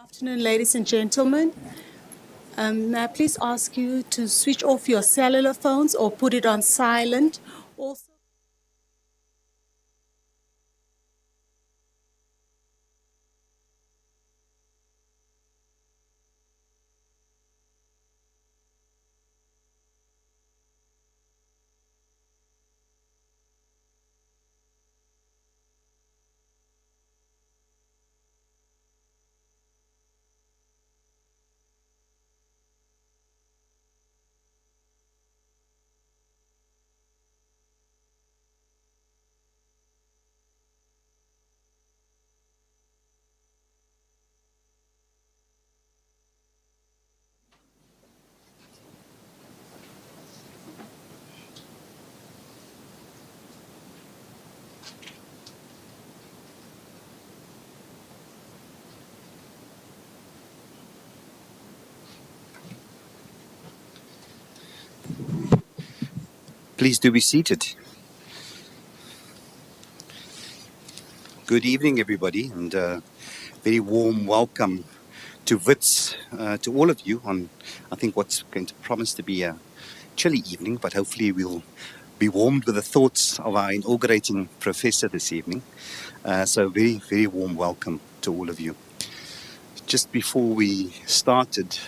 Afternoon, ladies and gentlemen. May I please ask you to switch off your cellular phones or put it on silent? Also, Please do be seated. Good evening, everybody, and very warm welcome to WITS, to all of you on, I think, what's going to promise to be a chilly evening, but hopefully we'll be warmed with the thoughts of our inaugurating professor this evening. So very, very warm welcome to all of you. Just before we started,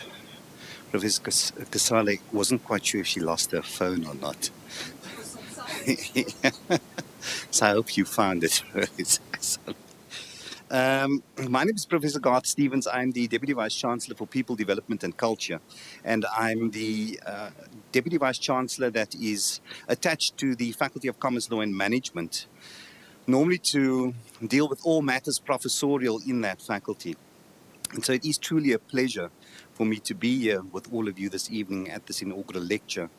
Professor Casale wasn't quite sure if she lost her phone or not. So I hope you found it. My name is Professor Garth Stevens. I'm the Deputy Vice Chancellor for People Development and Culture, and I'm the Deputy Vice Chancellor that is attached to the Faculty of Commerce Law and Management, normally to deal with all matters professorial in that faculty. And so it is truly a pleasure for me to be here with all of you this evening at this inaugural lecture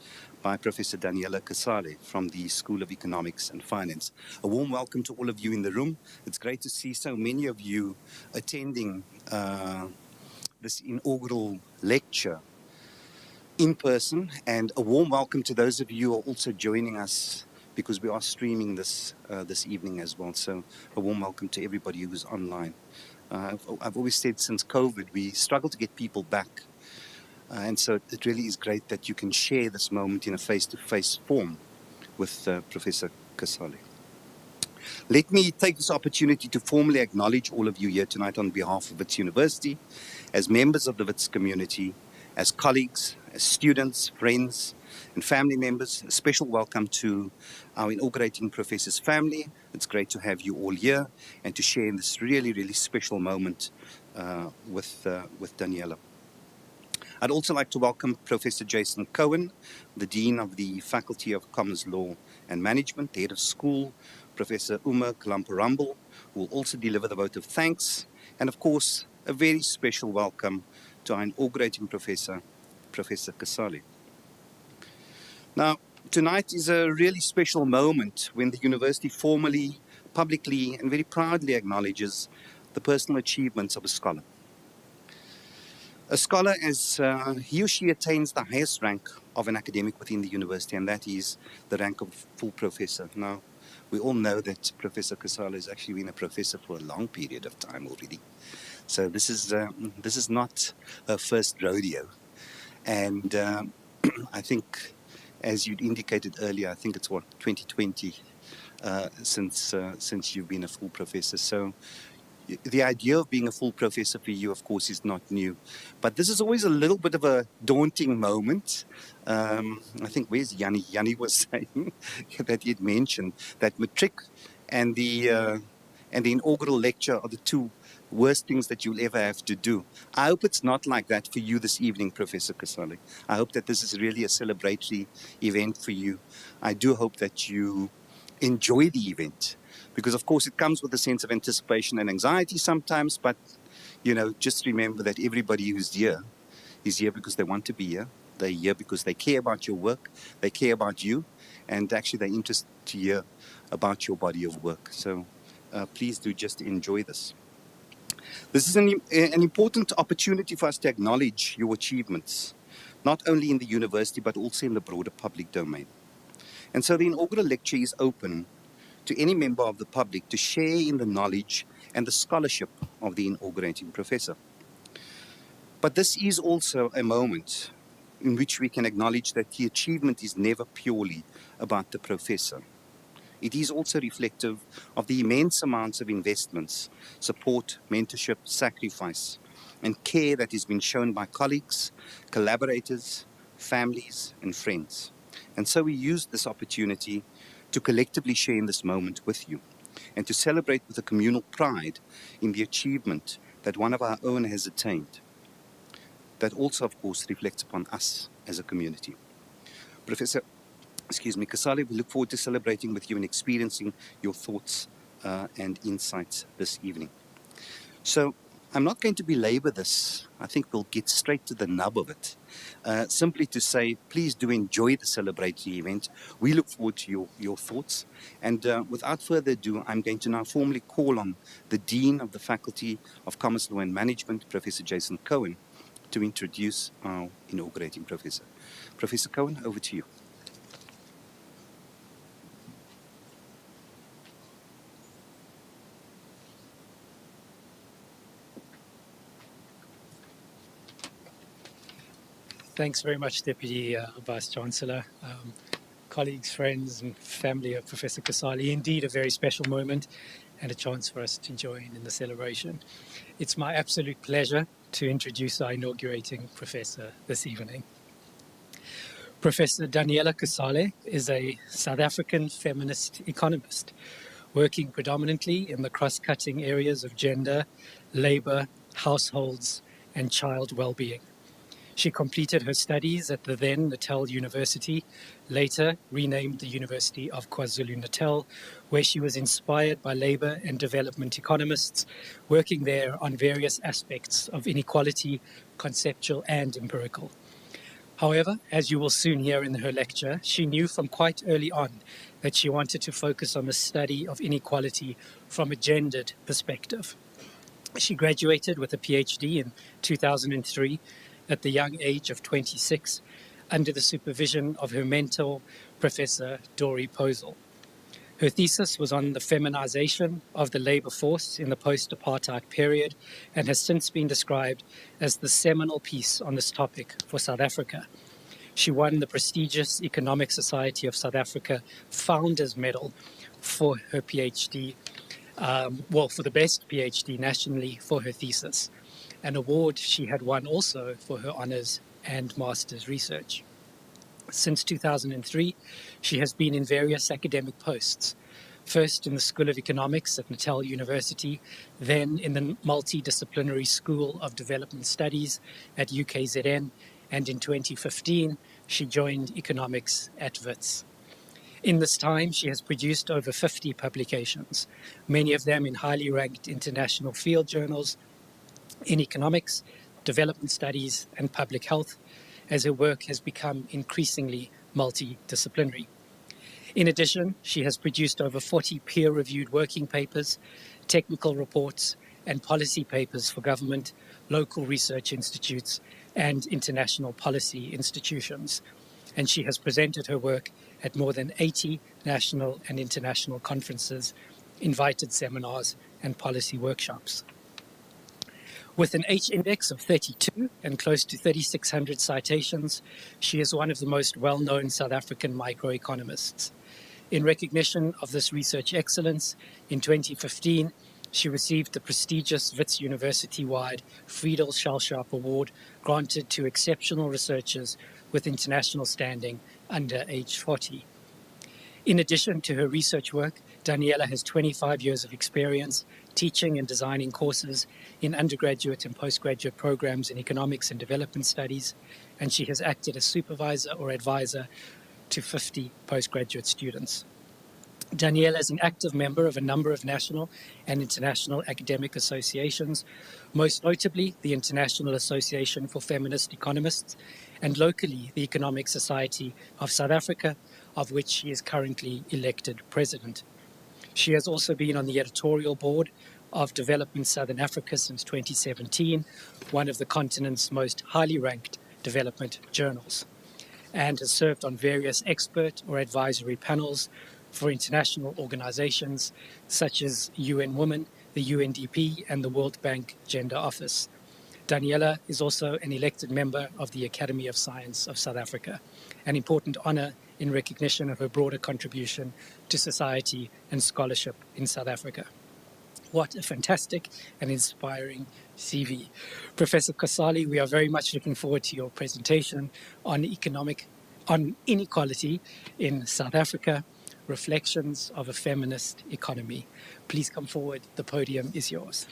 by Professor Daniela Casale from the School of Economics and Finance. A warm welcome to all of you in the room. It's great to see so many of you attending this inaugural lecture in person, and a warm welcome to those of you who are also joining us because we are streaming this this evening as well. So a warm welcome to everybody who's online. I've always said since COVID, we struggle to get people back. And so it really is great that you can share this moment in a face-to-face form with Professor Casale. Let me take this opportunity to formally acknowledge all of you here tonight on behalf of WITS University, as members of the WITS community, as colleagues, as students, friends, and family members. A special welcome to our inaugurating professor's family. It's great to have you all here and to share in this really, really special moment with Daniela. I'd also like to welcome Professor Jason Cohen, the Dean of the Faculty of Commerce Law and Management, the Head of School, Professor Uma Kalamparamble, who will also deliver the vote of thanks, and of course, a very special welcome to our inaugurating professor, Professor Casale. Now, tonight is a really special moment when the university formally, publicly, and very proudly acknowledges the personal achievements of a scholar. A scholar, as he or she attains the highest rank of an academic within the university, and that is the rank of full professor. Now, we all know that Professor Casale has actually been a professor for a long period of time already. So this is not her first rodeo. And I think, as you'd indicated earlier, I think it's 2020 since you've been a full professor. So the idea of being a full professor for you, of course, is not new. But this is always a little bit of a daunting moment. I think, where's Yanni? Yanni was saying that he had mentioned that matric and the inaugural lecture are the two worst things that you'll ever have to do. I hope it's not like that for you this evening, Professor Casale. I hope that this is really a celebratory event for you. I do hope that you enjoy the event, because of course it comes with a sense of anticipation and anxiety sometimes, but just remember that everybody who's here is here because they want to be here. They're here because they care about your work, they care about you, and actually they're interested to hear about your body of work. So please do just enjoy this. This is an important opportunity for us to acknowledge your achievements, not only in the university, but also in the broader public domain. And so the inaugural lecture is open to any member of the public to share in the knowledge and the scholarship of the inaugurating professor. But this is also a moment in which we can acknowledge that the achievement is never purely about the professor. It is also reflective of the immense amounts of investments, support, mentorship, sacrifice, and care that has been shown by colleagues, collaborators, families, and friends. And so we use this opportunity to collectively share in this moment with you and to celebrate with a communal pride in the achievement that one of our own has attained. That also, of course, reflects upon us as a community. Professor Casale, we look forward to celebrating with you and experiencing your thoughts and insights this evening. So I'm not going to belabor this. I think we'll get straight to the nub of it. Simply to say, please do enjoy the celebratory event. We look forward to your thoughts. And without further ado, I'm going to now formally call on the Dean of the Faculty of Commerce Law and Management, Professor Jason Cohen, to introduce our inaugurating professor. Professor Cohen, over to you. Thanks very much, Deputy Vice-Chancellor, colleagues, friends and family of Professor Casale. Indeed, a very special moment and a chance for us to join in the celebration. It's my absolute pleasure to introduce our inaugurating professor this evening. Professor Daniela Casale is a South African feminist economist working predominantly in the cross-cutting areas of gender, labour, households and child well-being. She completed her studies at the then Natal University, later renamed the University of KwaZulu-Natal, where she was inspired by labour and development economists working there on various aspects of inequality, conceptual and empirical. However, as you will soon hear in her lecture, she knew from quite early on that she wanted to focus on the study of inequality from a gendered perspective. She graduated with a PhD in 2003 at the young age of 26 under the supervision of her mentor, Professor Dori Posel. Her thesis was on the feminization of the labour force in the post-apartheid period and has since been described as the seminal piece on this topic for South Africa. She won the prestigious Economic Society of South Africa Founders Medal for her PhD, for the best PhD nationally for her thesis, an award she had won also for her honours and master's research. Since 2003, she has been in various academic posts, first in the School of Economics at Natal University, then in the Multidisciplinary School of Development Studies at UKZN, and in 2015, she joined economics at Wits. In this time, she has produced over 50 publications, many of them in highly ranked international field journals in economics, development studies, and public health, as her work has become increasingly multidisciplinary. In addition, she has produced over 40 peer-reviewed working papers, technical reports, and policy papers for government, local research institutes, and international policy institutions. And she has presented her work at more than 80 national and international conferences, invited seminars, and policy workshops. With an H-index of 32 and close to 3,600 citations, she is one of the most well-known South African microeconomists. In recognition of this research excellence, in 2015, she received the prestigious Wits University-wide Friedel Schellsharp Award granted to exceptional researchers with international standing under age 40. In addition to her research work, Daniela has 25 years of experience teaching and designing courses in undergraduate and postgraduate programs in economics and development studies, and she has acted as supervisor or advisor to 50 postgraduate students. Daniela is an active member of a number of national and international academic associations, most notably the International Association for Feminist Economists, and locally the Economic Society of South Africa, of which she is currently elected president. She has also been on the editorial board of Development Southern Africa since 2017, one of the continent's most highly ranked development journals, and has served on various expert or advisory panels for international organizations such as UN Women, the UNDP, and the World Bank Gender Office. Daniela is also an elected member of the Academy of Science of South Africa, an important honor in recognition of her broader contribution to society and scholarship in South Africa. What a fantastic and inspiring CV. Professor Casale, we are very much looking forward to your presentation on inequality in South Africa, reflections of a feminist economy. Please come forward. The podium is yours.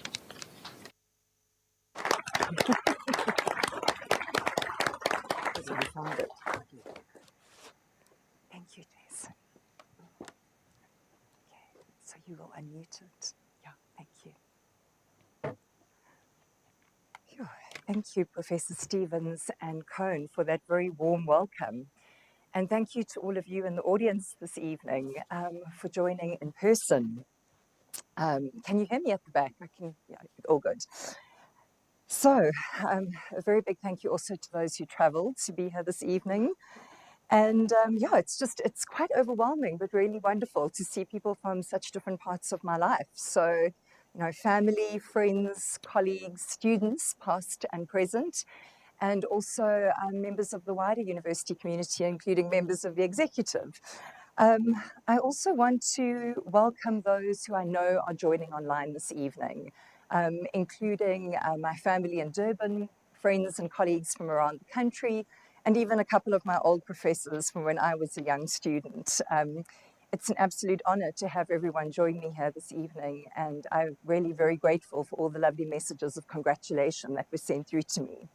Thank you, Jason. Okay, so you will unmute it. Yeah, thank you. Phew. Thank you, Professor Stevens and Cohn, for that very warm welcome. And thank you to all of you in the audience this evening for joining in person. Can you hear me at the back? Yeah, all good. So, a very big thank you also to those who traveled to be here this evening. And yeah, it's quite overwhelming, but really wonderful to see people from such different parts of my life. So, you know, family, friends, colleagues, students, past and present, and also members of the wider university community, including members of the executive. I also want to welcome those who I know are joining online this evening, including my family in Durban, friends and colleagues from around the country, and even a couple of my old professors from when I was a young student. It's an absolute honor to have everyone join me here this evening, and I'm really very grateful for all the lovely messages of congratulation that were sent through to me.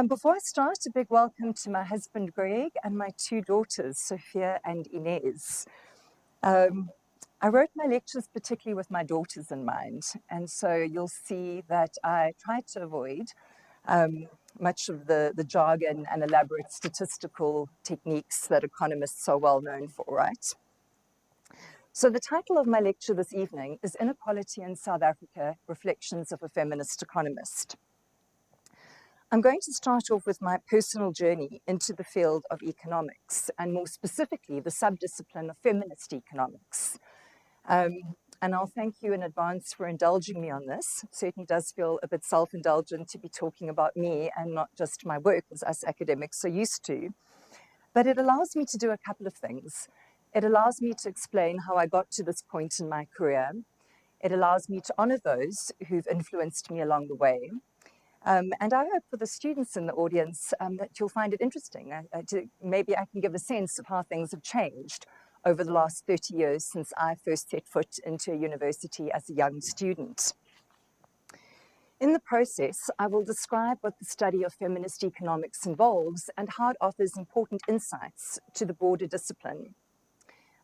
Before I start, a big welcome to my husband, Greg, and my two daughters, Sophia and Inez. I wrote my lectures particularly with my daughters in mind, and so you'll see that I tried to avoid much of the jargon and elaborate statistical techniques that economists are well known for, right? So the title of my lecture this evening is Inequality in South Africa, Reflections of a Feminist Economist. I'm going to start off with my personal journey into the field of economics, and more specifically, the subdiscipline of feminist economics. And I'll thank you in advance for indulging me on this. It certainly does feel a bit self-indulgent to be talking about me and not just my work, as us academics are used to. But it allows me to do a couple of things. It allows me to explain how I got to this point in my career. It allows me to honor those who've influenced me along the way. And I hope for the students in the audience that you'll find it interesting. Maybe I can give a sense of how things have changed over the last 30 years since I first set foot into a university as a young student. In the process, I will describe what the study of feminist economics involves and how it offers important insights to the broader discipline.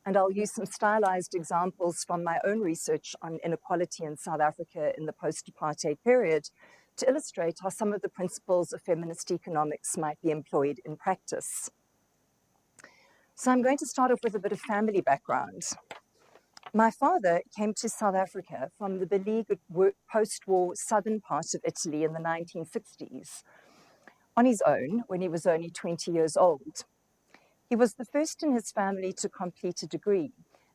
And I'll use some stylized examples from my own research on inequality in South Africa in the post-apartheid period to illustrate how some of the principles of feminist economics might be employed in practice. So I'm going to start off with a bit of family background. My father came to South Africa from the beleaguered post-war southern part of Italy in the 1960s on his own when he was only 20 years old. He was the first in his family to complete a degree,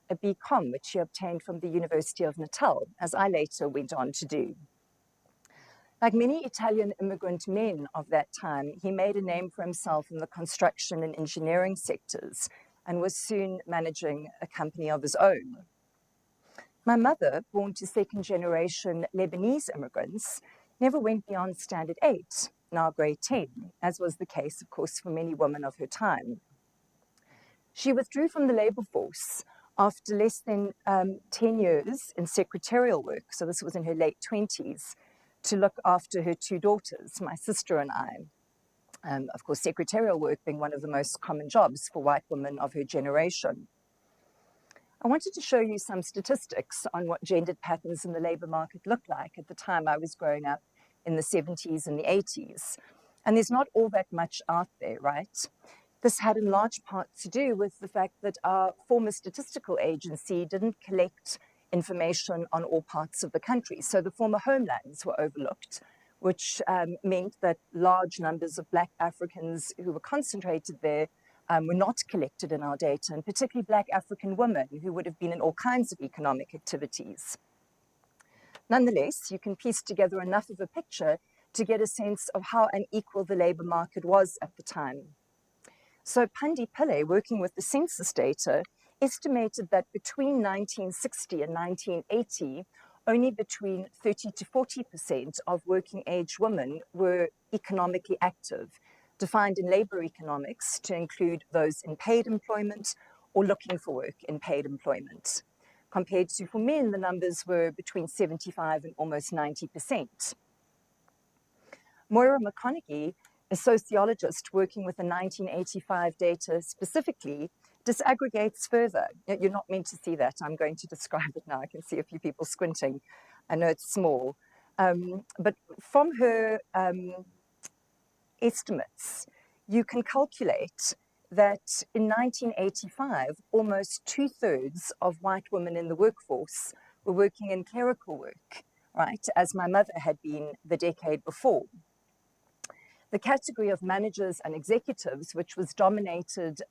a BCom, which he obtained from the University of Natal, as I later went on to do. Like many Italian immigrant men of that time, he made a name for himself in the construction and engineering sectors and was soon managing a company of his own. My mother, born to second-generation Lebanese immigrants, never went beyond Standard 8, now grade 10, as was the case, of course, for many women of her time. She withdrew from the labor force after less than 10 years in secretarial work, so this was in her late 20s, to look after her two daughters, my sister and I. Of course, secretarial work being one of the most common jobs for white women of her generation. I wanted to show you some statistics on what gendered patterns in the labor market looked like at the time I was growing up in the 70s and the 80s. And there's not all that much out there, right? This had in large part to do with the fact that our former statistical agency didn't collect information on all parts of the country. So the former homelands were overlooked, which meant that large numbers of Black Africans who were concentrated there were not collected in our data, and particularly Black African women who would have been in all kinds of economic activities. Nonetheless, you can piece together enough of a picture to get a sense of how unequal the labour market was at the time. So Pandi Pillay, working with the census data, estimated that between 1960 and 1980, only between 30 to 40% of working age women were economically active, defined in labour economics to include those in paid employment or looking for work in paid employment. Compared to for men, the numbers were between 75 and almost 90%. Moira McConaughey, a sociologist working with the 1985 data specifically, disaggregates further. You're not meant to see that. I'm going to describe it now. I can see a few people squinting. I know it's small. But from her estimates, you can calculate that in 1985, almost 2/3 of white women in the workforce were working in clerical work, right, as my mother had been the decade before. The category of managers and executives, which was dominated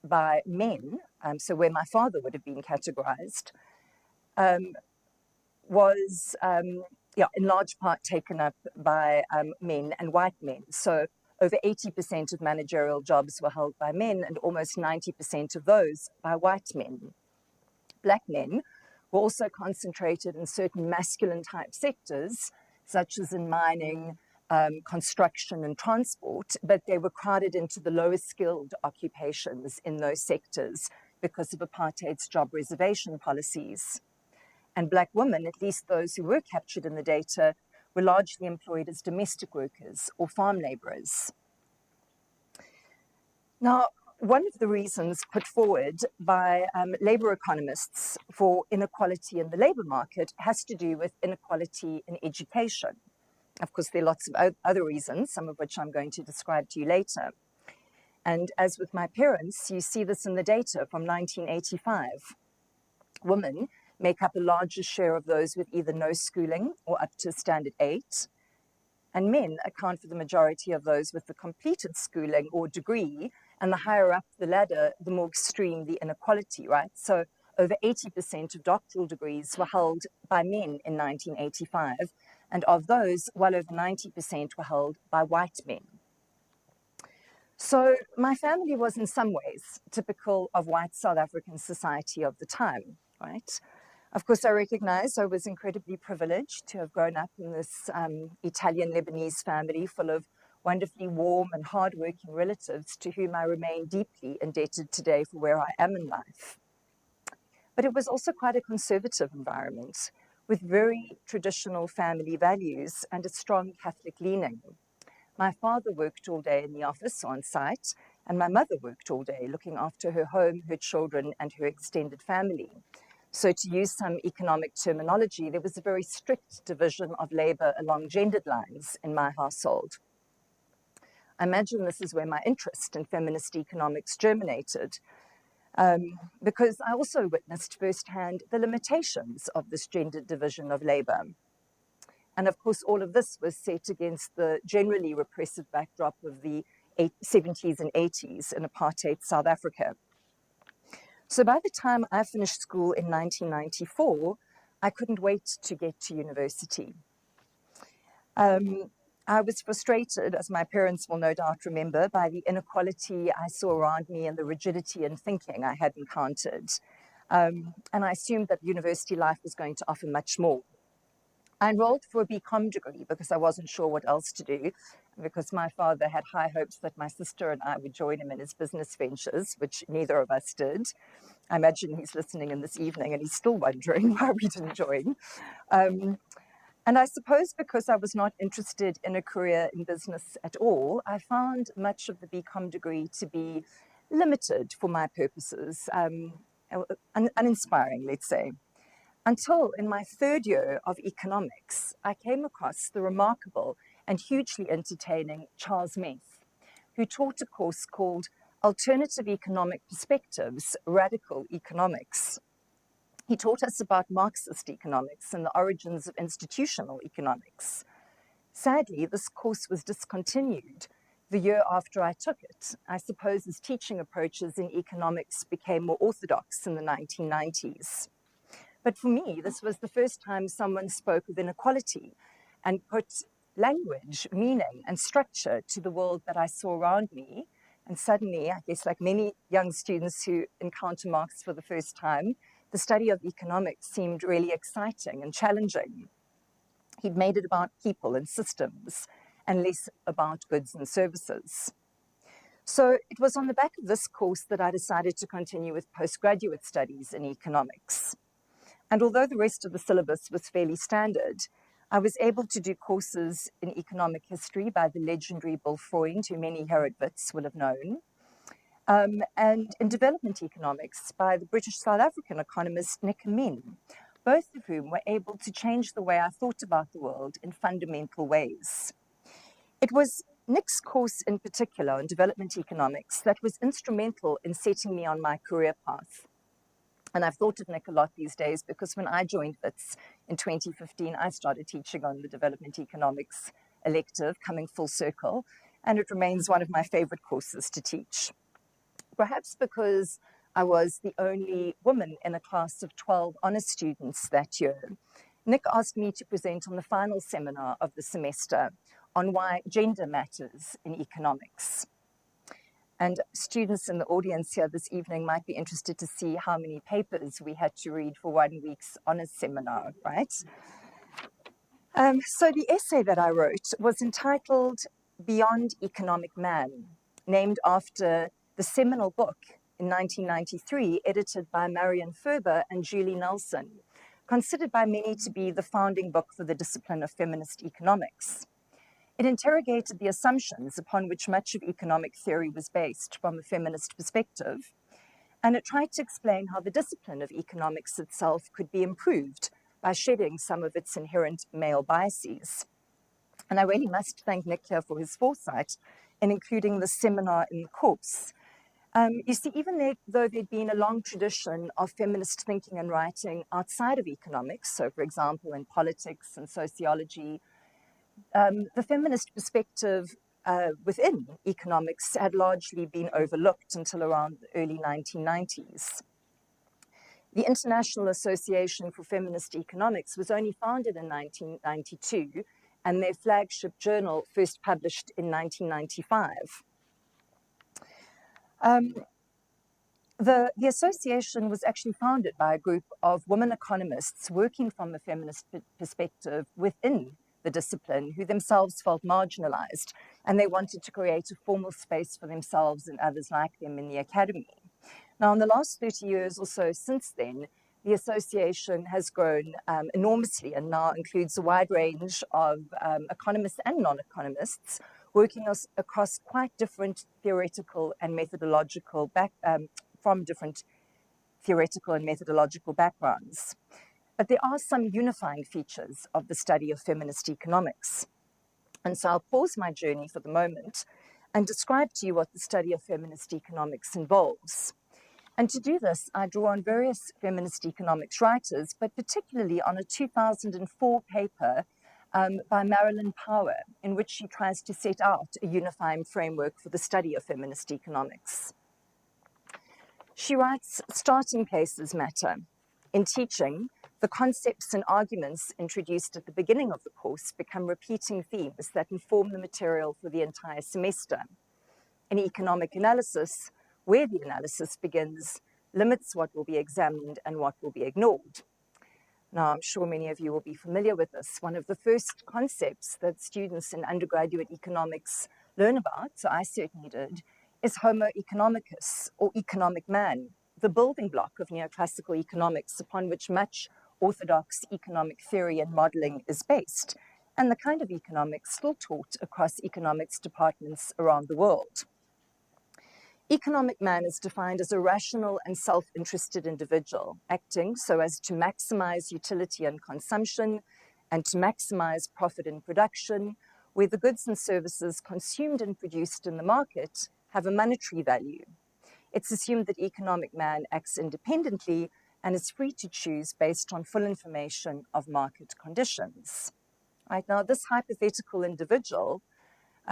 by men, so where my father would have been categorized, was in large part taken up by men and white men. So over 80% of managerial jobs were held by men and almost 90% of those by white men. Black men were also concentrated in certain masculine type sectors, such as in mining, construction and transport, but they were crowded into the lower skilled occupations in those sectors because of apartheid's job reservation policies. And Black women, at least those who were captured in the data, were largely employed as domestic workers or farm laborers. Now, one of the reasons put forward by labor economists for inequality in the labor market has to do with inequality in education. Of course, there are lots of other reasons, some of which I'm going to describe to you later. And as with my parents, you see this in the data from 1985. Women make up a larger share of those with either no schooling or up to standard 8. And men account for the majority of those with the completed schooling or degree. And the higher up the ladder, the more extreme the inequality, right? So over 80% of doctoral degrees were held by men in 1985. And of those, well over 90% were held by white men. So my family was in some ways typical of white South African society of the time, right? Of course, I recognize I was incredibly privileged to have grown up in this Italian-Lebanese family full of wonderfully warm and hardworking relatives to whom I remain deeply indebted today for where I am in life. But it was also quite a conservative environment with very traditional family values and a strong Catholic leaning. My father worked all day in the office on site, and my mother worked all day looking after her home, her children, and her extended family. So to use some economic terminology, there was a very strict division of labor along gendered lines in my household. I imagine this is where my interest in feminist economics germinated, because I also witnessed firsthand the limitations of this gendered division of labor. And of course, all of this was set against the generally repressive backdrop of the 70s and 80s in apartheid South Africa. So by the time I finished school in 1994, I couldn't wait to get to university. I was frustrated, as my parents will no doubt remember, by the inequality I saw around me and the rigidity in thinking I had encountered. And I assumed that university life was going to offer much more. I enrolled for a BCom degree because I wasn't sure what else to do, because my father had high hopes that my sister and I would join him in his business ventures, which neither of us did. I imagine he's listening in this evening and he's still wondering why we didn't join. And I suppose because I was not interested in a career in business at all, I found much of the BCom degree to be limited for my purposes, uninspiring, let's say. Until in my third year of economics, I came across the remarkable and hugely entertaining Charles Meth, who taught a course called Alternative Economic Perspectives, Radical Economics. He taught us about Marxist economics and the origins of institutional economics. Sadly, this course was discontinued the year after I took it. I suppose his teaching approaches in economics became more orthodox in the 1990s. But for me, this was the first time someone spoke of inequality and put language, meaning, and structure to the world that I saw around me. And suddenly, I guess like many young students who encounter Marx for the first time, the study of economics seemed really exciting and challenging. He'd made it about people and systems and less about goods and services. So it was on the back of this course that I decided to continue with postgraduate studies in economics. And although the rest of the syllabus was fairly standard, I was able to do courses in economic history by the legendary Bill Freund, who many Herod-Wits will have known, and in development economics by the British South African economist Nick Amin, both of whom were able to change the way I thought about the world in fundamental ways. It was Nick's course in particular on development economics that was instrumental in setting me on my career path. And I've thought of Nick a lot these days because when I joined WITS in 2015, I started teaching on the development economics elective, coming full circle, and it remains one of my favorite courses to teach. Perhaps because I was the only woman in a class of 12 honors students that year, Nick asked me to present on the final seminar of the semester on why gender matters in economics. And students in the audience here this evening might be interested to see how many papers we had to read for 1 week's honors seminar, right? So the essay that I wrote was entitled Beyond Economic Man, named after the seminal book in 1993, edited by Marion Ferber and Julie Nelson, considered by many to be the founding book for the discipline of feminist economics. It interrogated the assumptions upon which much of economic theory was based from a feminist perspective, and it tried to explain how the discipline of economics itself could be improved by shedding some of its inherent male biases. And I really must thank Nick here for his foresight in including the seminar in the course. You see, even though there'd been a long tradition of feminist thinking and writing outside of economics, so for example in politics and sociology, the feminist perspective within economics had largely been overlooked until around the early 1990s. The International Association for Feminist Economics was only founded in 1992, and their flagship journal first published in 1995. The association was actually founded by a group of women economists working from a feminist perspective within the discipline, who themselves felt marginalized, and they wanted to create a formal space for themselves and others like them in the academy. Now, in the last 30 years or so since then, the association has grown enormously and now includes a wide range of economists and non-economists working across quite different theoretical and methodological from different theoretical and methodological backgrounds. But there are some unifying features of the study of feminist economics. And so I'll pause my journey for the moment and describe to you what the study of feminist economics involves. And to do this, I draw on various feminist economics writers, but particularly on a 2004 paper by Marilyn Power, in which she tries to set out a unifying framework for the study of feminist economics. She writes, starting places matter. In teaching, the concepts and arguments introduced at the beginning of the course become repeating themes that inform the material for the entire semester. In economic analysis, where the analysis begins, limits what will be examined and what will be ignored. Now, I'm sure many of you will be familiar with this. One of the first concepts that students in undergraduate economics learn about, so I certainly did, is Homo economicus, or economic man, the building block of neoclassical economics upon which much orthodox economic theory and modeling is based, and the kind of economics still taught across economics departments around the world. Economic man is defined as a rational and self-interested individual, acting so as to maximize utility and consumption and to maximize profit in production, where the goods and services consumed and produced in the market have a monetary value. It's assumed that economic man acts independently and is free to choose based on full information of market conditions. Right now, this hypothetical individual,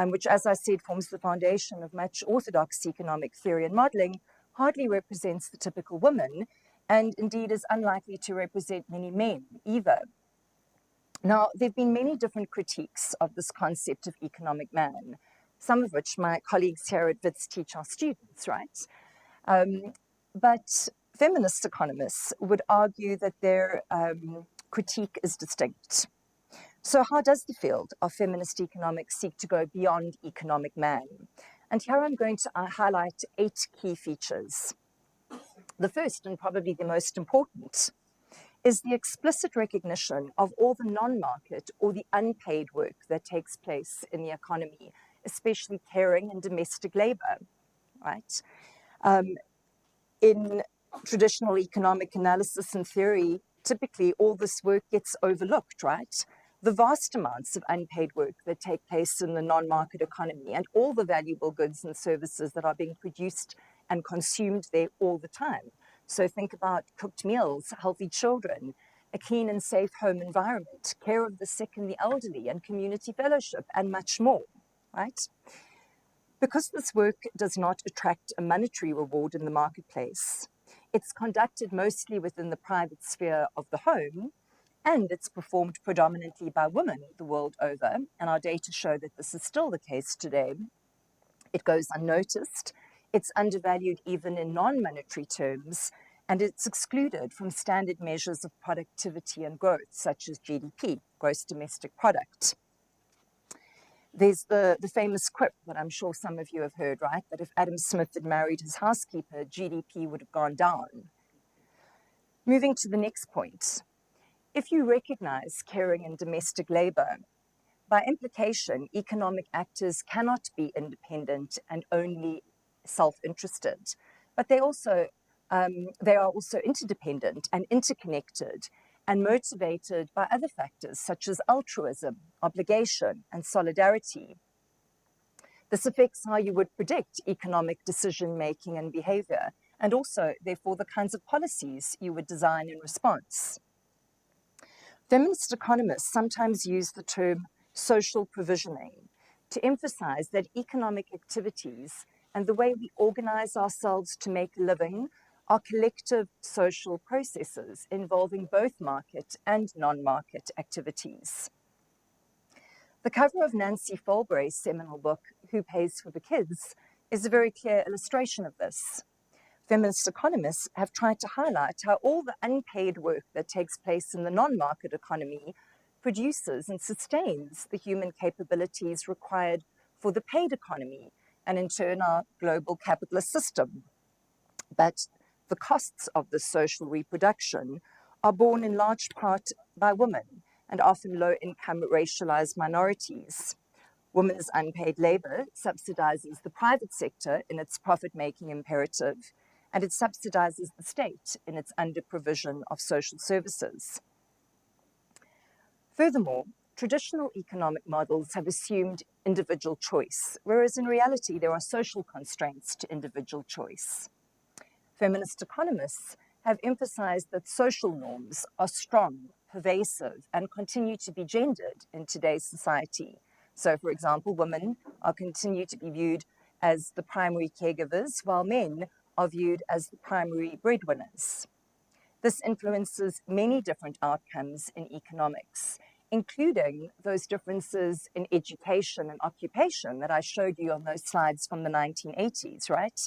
which, as I said, forms the foundation of much orthodox economic theory and modeling, hardly represents the typical woman, and indeed is unlikely to represent many men either. Now, there have been many different critiques of this concept of economic man, some of which my colleagues here at WITS teach our students, right? But feminist economists would argue that their critique is distinct. So how does the field of feminist economics seek to go beyond economic man? And here I'm going to highlight 8 key features. The first, and probably the most important, is the explicit recognition of all the non-market or the unpaid work that takes place in the economy, especially caring and domestic labor, right? In traditional economic analysis and theory, typically all this work gets overlooked, right? The vast amounts of unpaid work that take place in the non-market economy and all the valuable goods and services that are being produced and consumed there all the time. So think about cooked meals, healthy children, a clean and safe home environment, care of the sick and the elderly, and community fellowship, and much more, right? Because this work does not attract a monetary reward in the marketplace, it's conducted mostly within the private sphere of the home, and it's performed predominantly by women the world over, and our data show that this is still the case today. It goes unnoticed, it's undervalued even in non-monetary terms, and it's excluded from standard measures of productivity and growth, such as GDP, gross domestic product. There's the famous quip that I'm sure some of you have heard, right? That if Adam Smith had married his housekeeper, GDP would have gone down. Moving to the next point. If you recognize caring and domestic labor, by implication, economic actors cannot be independent and only self-interested, but they are also interdependent and interconnected and motivated by other factors such as altruism, obligation, and solidarity. This affects how you would predict economic decision-making and behavior, and also, therefore, the kinds of policies you would design in response. Feminist economists sometimes use the term social provisioning to emphasize that economic activities and the way we organize ourselves to make a living are collective social processes involving both market and non-market activities. The cover of Nancy Folbray's seminal book, Who Pays for the Kids, is a very clear illustration of this. Feminist economists have tried to highlight how all the unpaid work that takes place in the non-market economy produces and sustains the human capabilities required for the paid economy and in turn our global capitalist system. But the costs of this social reproduction are borne in large part by women and often low-income racialized minorities. Women's unpaid labor subsidizes the private sector in its profit-making imperative, and it subsidizes the state in its under-provision of social services. Furthermore, traditional economic models have assumed individual choice, whereas in reality there are social constraints to individual choice. Feminist economists have emphasized that social norms are strong, pervasive, and continue to be gendered in today's society. So, for example, women are continued to be viewed as the primary caregivers, while men are viewed as the primary breadwinners. This influences many different outcomes in economics, including those differences in education and occupation that I showed you on those slides from the 1980s, right?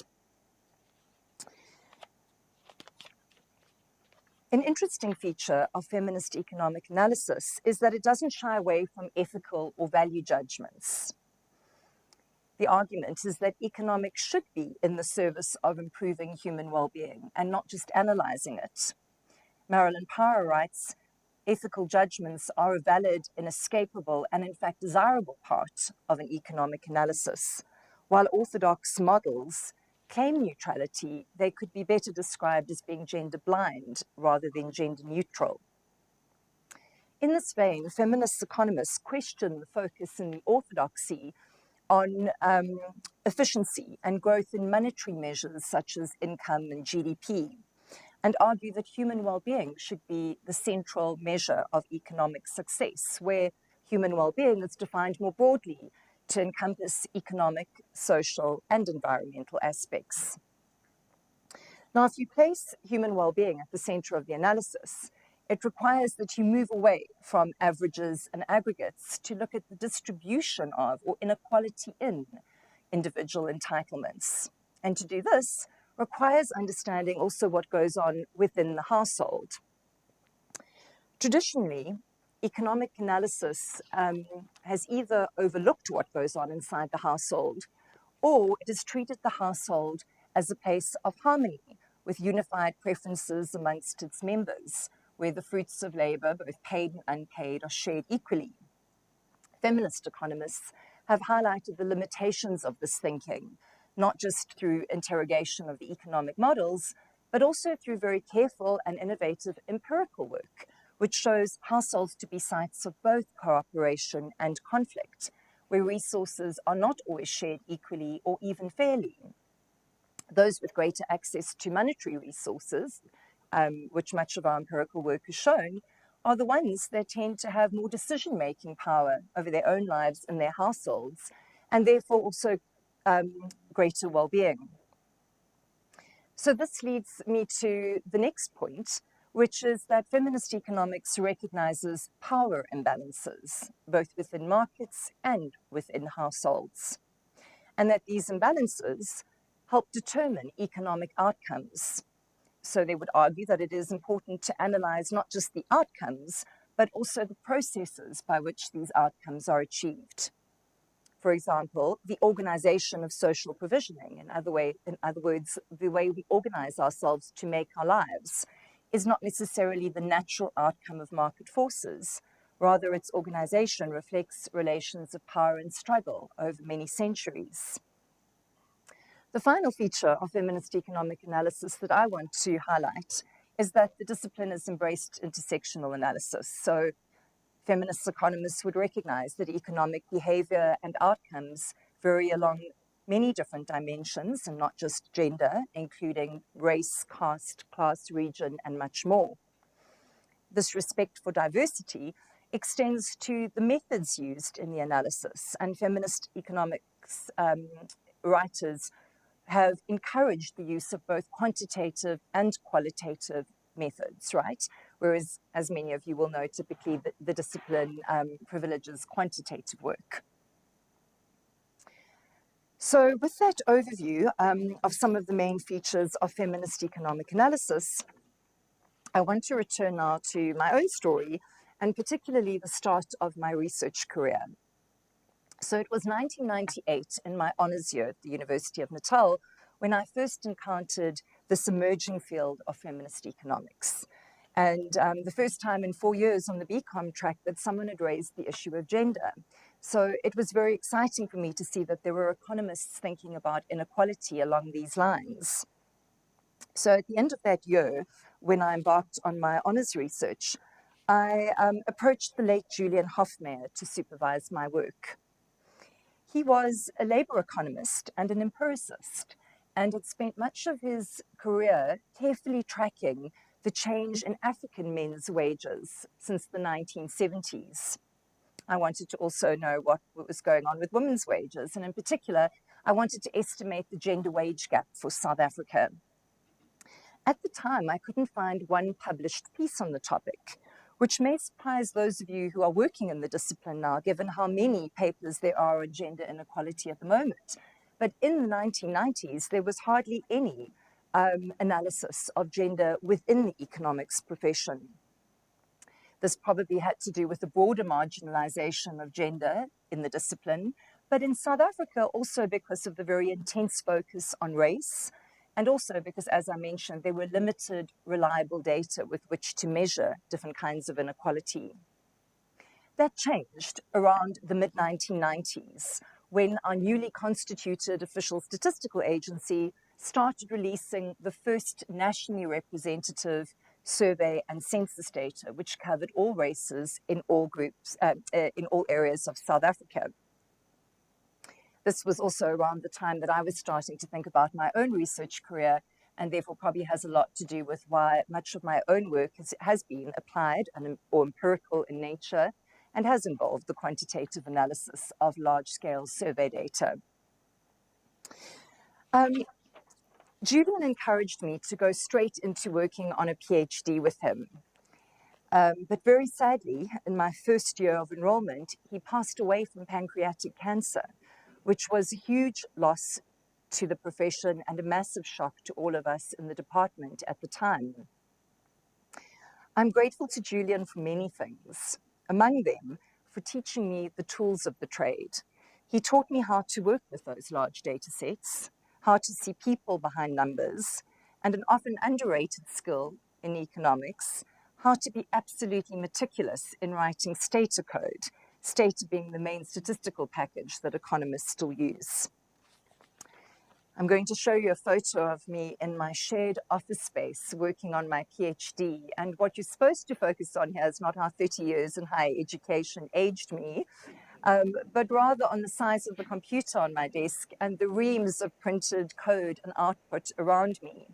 An interesting feature of feminist economic analysis is that it doesn't shy away from ethical or value judgments. The argument is that economics should be in the service of improving human well-being and not just analyzing it. Marilyn Power writes, ethical judgments are a valid, inescapable, and in fact desirable part of an economic analysis. While orthodox models claim neutrality, they could be better described as being gender blind rather than gender neutral. In this vein, feminist economists question the focus in the orthodoxy on efficiency and growth in monetary measures such as income and GDP, and argue that human well-being should be the central measure of economic success, where human well-being is defined more broadly to encompass economic, social, and environmental aspects. Now, if you place human well-being at the center of the analysis, It requires that you move away from averages and aggregates to look at the distribution of or inequality in individual entitlements. And to do this requires understanding also what goes on within the household. Traditionally, economic analysis has either overlooked what goes on inside the household, or it has treated the household as a place of harmony with unified preferences amongst its members, where the fruits of labor, both paid and unpaid, are shared equally. Feminist economists have highlighted the limitations of this thinking, not just through interrogation of the economic models, but also through very careful and innovative empirical work, which shows households to be sites of both cooperation and conflict, where resources are not always shared equally or even fairly. Those with greater access to monetary resources, which much of our empirical work has shown, are the ones that tend to have more decision-making power over their own lives and their households, and therefore also greater well-being. So this leads me to the next point, which is that feminist economics recognizes power imbalances, both within markets and within households, and that these imbalances help determine economic outcomes. So they would argue that it is important to analyze not just the outcomes, but also the processes by which these outcomes are achieved. For example, the organization of social provisioning, in other words, the way we organize ourselves to make our lives, is not necessarily the natural outcome of market forces. Rather, its organization reflects relations of power and struggle over many centuries. The final feature of feminist economic analysis that I want to highlight is that the discipline has embraced intersectional analysis. So feminist economists would recognize that economic behavior and outcomes vary along many different dimensions and not just gender, including race, caste, class, region, and much more. This respect for diversity extends to the methods used in the analysis, and feminist economics writers have encouraged the use of both quantitative and qualitative methods, right? Whereas, as many of you will know, typically the discipline privileges quantitative work. So with that overview of some of the main features of feminist economic analysis, I want to return now to my own story, and particularly the start of my research career. So it was 1998 in my honours year at the University of Natal when I first encountered this emerging field of feminist economics. And the first time in 4 years on the BCom track that someone had raised the issue of gender. So it was very exciting for me to see that there were economists thinking about inequality along these lines. So at the end of that year, when I embarked on my honours research, I approached the late Julian Hofmeyr to supervise my work. He was a labour economist and an empiricist, and had spent much of his career carefully tracking the change in African men's wages since the 1970s. I wanted to also know what was going on with women's wages, and in particular, I wanted to estimate the gender wage gap for South Africa. At the time, I couldn't find one published piece on the topic, which may surprise those of you who are working in the discipline now, given how many papers there are on gender inequality at the moment. But in the 1990s, there was hardly any analysis of gender within the economics profession. This probably had to do with the broader marginalization of gender in the discipline, but in South Africa also because of the very intense focus on race, and also because, as I mentioned, there were limited reliable data with which to measure different kinds of inequality. That changed around the mid-1990s when our newly constituted official statistical agency started releasing the first nationally representative survey and census data, which covered all races in all groups, in all areas of South Africa. This was also around the time that I was starting to think about my own research career, and therefore probably has a lot to do with why much of my own work has been applied or empirical in nature, and has involved the quantitative analysis of large-scale survey data. Julian encouraged me to go straight into working on a PhD with him. But very sadly, in my first year of enrollment, he passed away from pancreatic cancer, which was a huge loss to the profession and a massive shock to all of us in the department at the time. I'm grateful to Julian for many things, among them for teaching me the tools of the trade. He taught me how to work with those large data sets, how to see people behind numbers, and an often underrated skill in economics, how to be absolutely meticulous in writing Stata code, Stata being the main statistical package that economists still use. I'm going to show you a photo of me in my shared office space working on my PhD. And what you're supposed to focus on here is not how 30 years in higher education aged me, but rather on the size of the computer on my desk and the reams of printed code and output around me.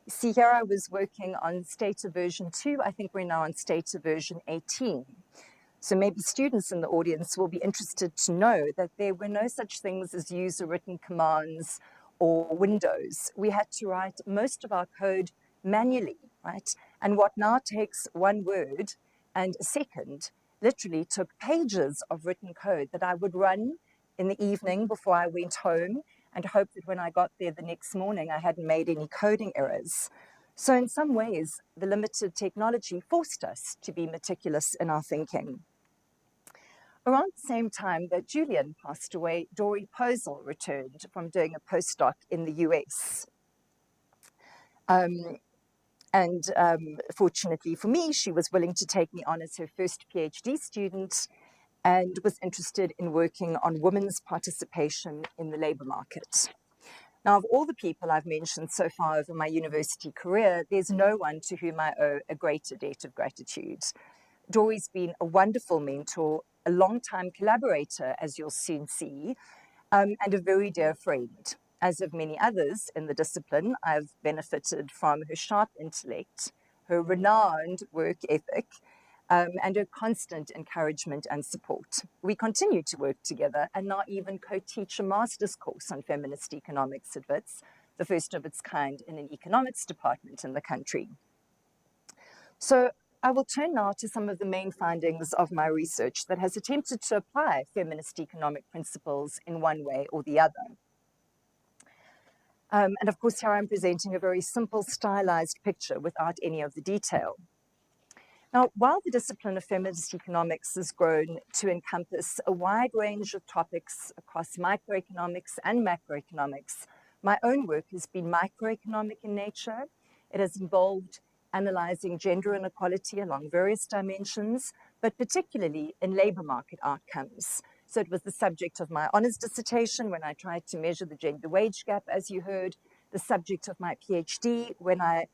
You see, here I was working on Stata version 2. I think we're now on Stata version 18. So maybe students in the audience will be interested to know that there were no such things as user-written commands or windows. We had to write most of our code manually, right? And what now takes one word and a second literally took pages of written code that I would run in the evening before I went home and hope that when I got there the next morning, I hadn't made any coding errors. So in some ways, the limited technology forced us to be meticulous in our thinking. Around the same time that Julian passed away, Dori Posel returned from doing a postdoc in the US. Fortunately for me, she was willing to take me on as her first PhD student and was interested in working on women's participation in the labor market. Now, of all the people I've mentioned so far over my university career, there's no one to whom I owe a greater debt of gratitude. Dori's been a wonderful mentor, a long-time collaborator, as you'll soon see, and a very dear friend. As of many others in the discipline, I've benefited from her sharp intellect, her renowned work ethic, and her constant encouragement and support. We continue to work together and now even co-teach a master's course on feminist economics at WITS, the first of its kind in an economics department in the country. So I will turn now to some of the main findings of my research that has attempted to apply feminist economic principles in one way or the other. And of course, here I'm presenting a very simple, stylized picture without any of the detail. Now, while the discipline of feminist economics has grown to encompass a wide range of topics across microeconomics and macroeconomics, my own work has been microeconomic in nature. It has involved analyzing gender inequality along various dimensions, but particularly in labor market outcomes. So it was the subject of my honors dissertation when I tried to measure the gender wage gap, as you heard, the subject of my PhD when I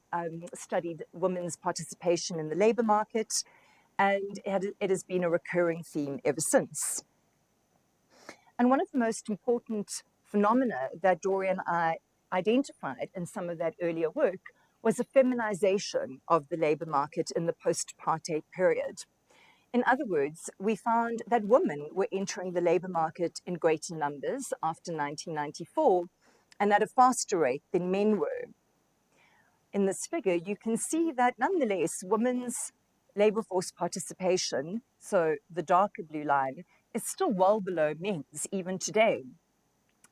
studied women's participation in the labor market, and it has been a recurring theme ever since. And one of the most important phenomena that Dori and I identified in some of that earlier work was a feminization of the labor market in the post-apartheid period. In other words, we found that women were entering the labor market in greater numbers after 1994 and at a faster rate than men were. In this figure, you can see that nonetheless, women's labor force participation, so the darker blue line, is still well below men's even today.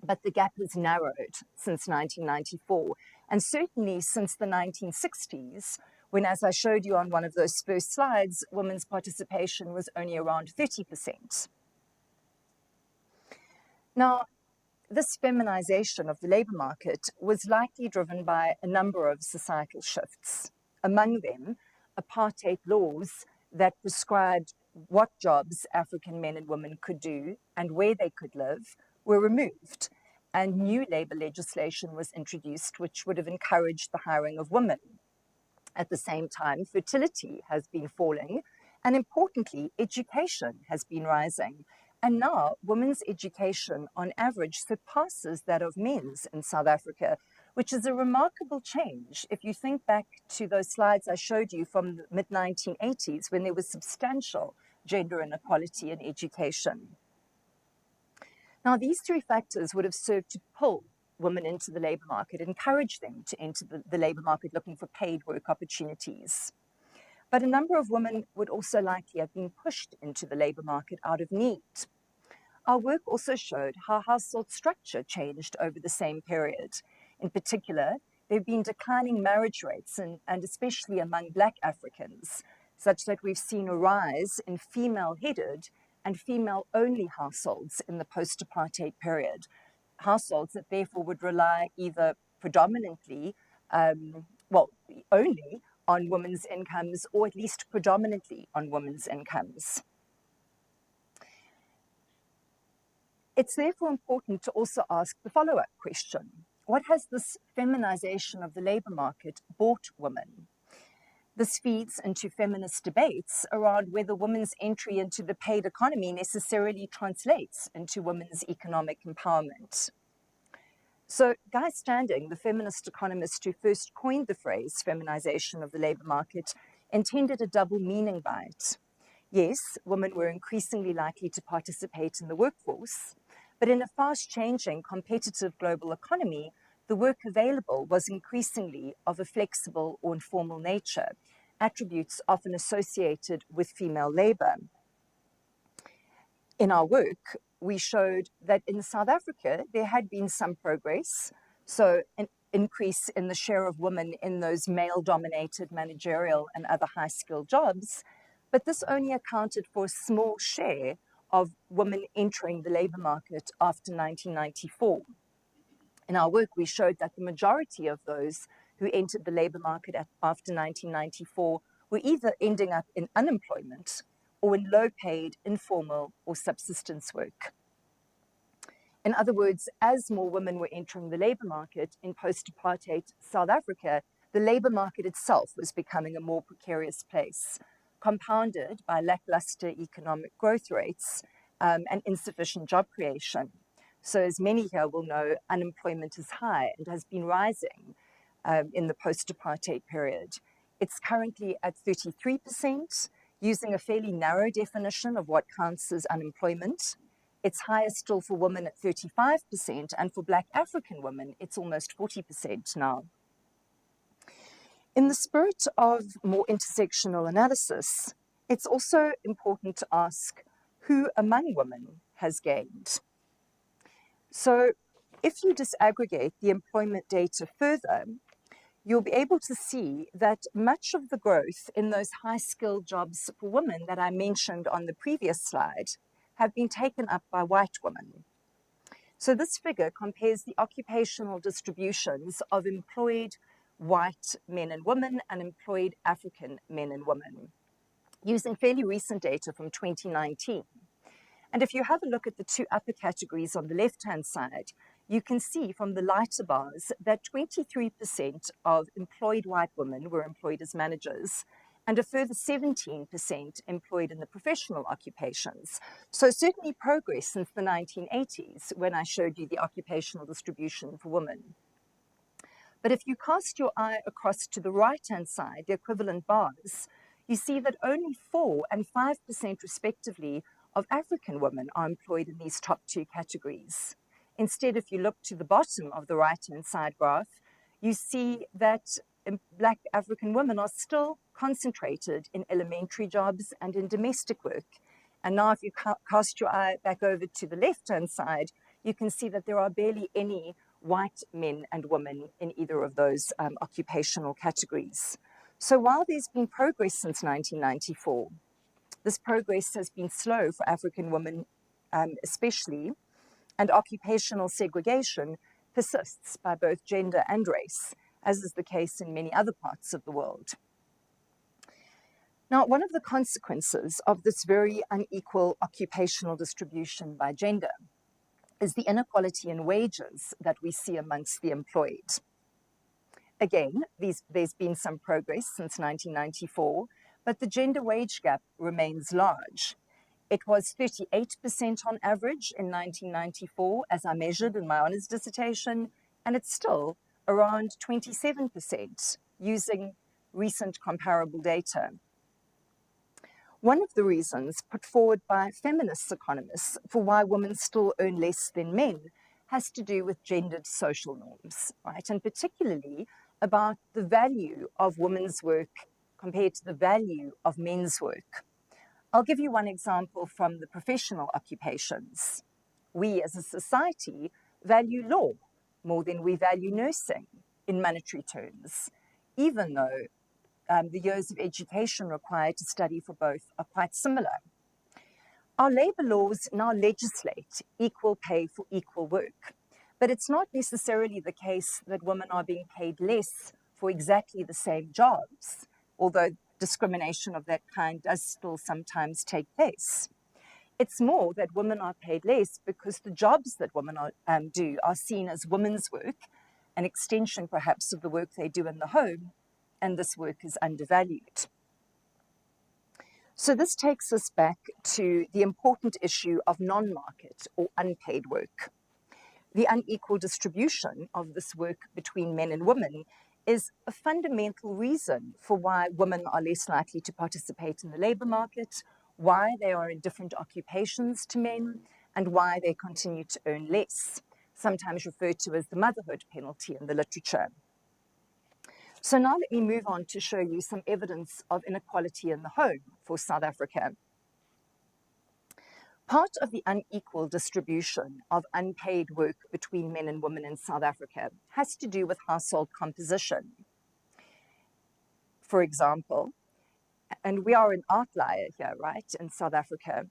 But the gap has narrowed since 1994, and certainly since the 1960s, when, as I showed you on one of those first slides, women's participation was only around 30%. Now, this feminization of the labor market was likely driven by a number of societal shifts. Among them, apartheid laws that prescribed what jobs African men and women could do and where they could live were removed, and new labor legislation was introduced which would have encouraged the hiring of women. At the same time, fertility has been falling, and importantly, education has been rising. And now, women's education on average surpasses that of men's in South Africa, which is a remarkable change if you think back to those slides I showed you from the mid-1980s when there was substantial gender inequality in education. Now, these three factors would have served to pull women into the labor market, encourage them to enter the labor market looking for paid work opportunities. But a number of women would also likely have been pushed into the labour market out of need. Our work also showed how household structure changed over the same period. In particular, there have been declining marriage rates, and especially among Black Africans, such that we've seen a rise in female-headed and female-only households in the post-apartheid period. Households that therefore would rely either predominantly, only on women's incomes, or at least predominantly on women's incomes. It's therefore important to also ask the follow-up question: what has this feminization of the labour market brought women? This feeds into feminist debates around whether women's entry into the paid economy necessarily translates into women's economic empowerment. So Guy Standing, the feminist economist who first coined the phrase feminization of the labour market, intended a double meaning by it. Yes, women were increasingly likely to participate in the workforce, but in a fast-changing, competitive global economy, the work available was increasingly of a flexible or informal nature, attributes often associated with female labour. In our work, we showed that in South Africa, there had been some progress, so an increase in the share of women in those male-dominated managerial and other high-skilled jobs, but this only accounted for a small share of women entering the labour market after 1994. In our work, we showed that the majority of those who entered the labour market after 1994 were either ending up in unemployment or in low-paid, informal or subsistence work. In other words, as more women were entering the labour market in post-apartheid South Africa, the labour market itself was becoming a more precarious place, compounded by lackluster economic growth rates and insufficient job creation. So as many here will know, unemployment is high and has been rising in the post-apartheid period. It's currently at 33%, using a fairly narrow definition of what counts as unemployment. It's higher still for women at 35%, and for Black African women, it's almost 40% now. In the spirit of more intersectional analysis, it's also important to ask who among women has gained. So if you disaggregate the employment data further, you'll be able to see that much of the growth in those high-skilled jobs for women that I mentioned on the previous slide have been taken up by white women. So this figure compares the occupational distributions of employed white men and women and employed African men and women, using fairly recent data from 2019. And if you have a look at the two upper categories on the left-hand side, you can see from the lighter bars that 23% of employed white women were employed as managers, and a further 17% employed in the professional occupations. So certainly progress since the 1980s, when I showed you the occupational distribution for women. But if you cast your eye across to the right-hand side, the equivalent bars, you see that only 4% and 5% respectively of African women are employed in these top two categories. Instead, if you look to the bottom of the right-hand side graph, you see that Black African women are still concentrated in elementary jobs and in domestic work. And now if you cast your eye back over to the left-hand side, you can see that there are barely any white men and women in either of those occupational categories. So while there's been progress since 1994, this progress has been slow for African women especially, and occupational segregation persists by both gender and race, as is the case in many other parts of the world. Now, one of the consequences of this very unequal occupational distribution by gender is the inequality in wages that we see amongst the employed. Again, there's been some progress since 1994, but the gender wage gap remains large. It was 38% on average in 1994, as I measured in my honours dissertation, and it's still around 27% using recent comparable data. One of the reasons put forward by feminist economists for why women still earn less than men has to do with gendered social norms, right? And particularly about the value of women's work compared to the value of men's work. I'll give you one example from the professional occupations. We as a society value law more than we value nursing in monetary terms, even though the years of education required to study for both are quite similar. Our labour laws now legislate equal pay for equal work, but it's not necessarily the case that women are being paid less for exactly the same jobs, although discrimination of that kind does still sometimes take place. It's more that women are paid less because the jobs that women do are seen as women's work, an extension perhaps of the work they do in the home, and this work is undervalued. So this takes us back to the important issue of non-market or unpaid work. The unequal distribution of this work between men and women is a fundamental reason for why women are less likely to participate in the labour market, why they are in different occupations to men, and why they continue to earn less, sometimes referred to as the motherhood penalty in the literature. So now let me move on to show you some evidence of inequality in the home for South Africa. Part of the unequal distribution of unpaid work between men and women in South Africa has to do with household composition. For example, and we are an outlier here, right, in South Africa.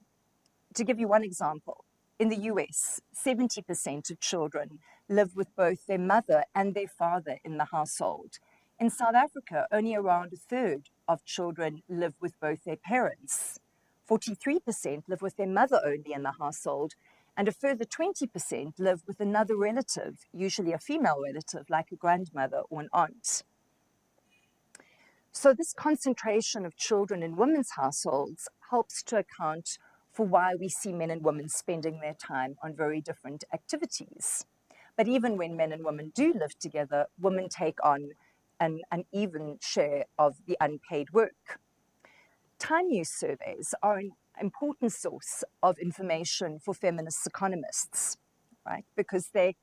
To give you one example, in the US, 70% of children live with both their mother and their father in the household. In South Africa, only around a third of children live with both their parents. 43% live with their mother only in the household, and a further 20% live with another relative, usually a female relative like a grandmother or an aunt. So this concentration of children in women's households helps to account for why we see men and women spending their time on very different activities. But even when men and women do live together, women take on an uneven share of the unpaid work. Time use surveys are an important source of information for feminist economists, right? Because they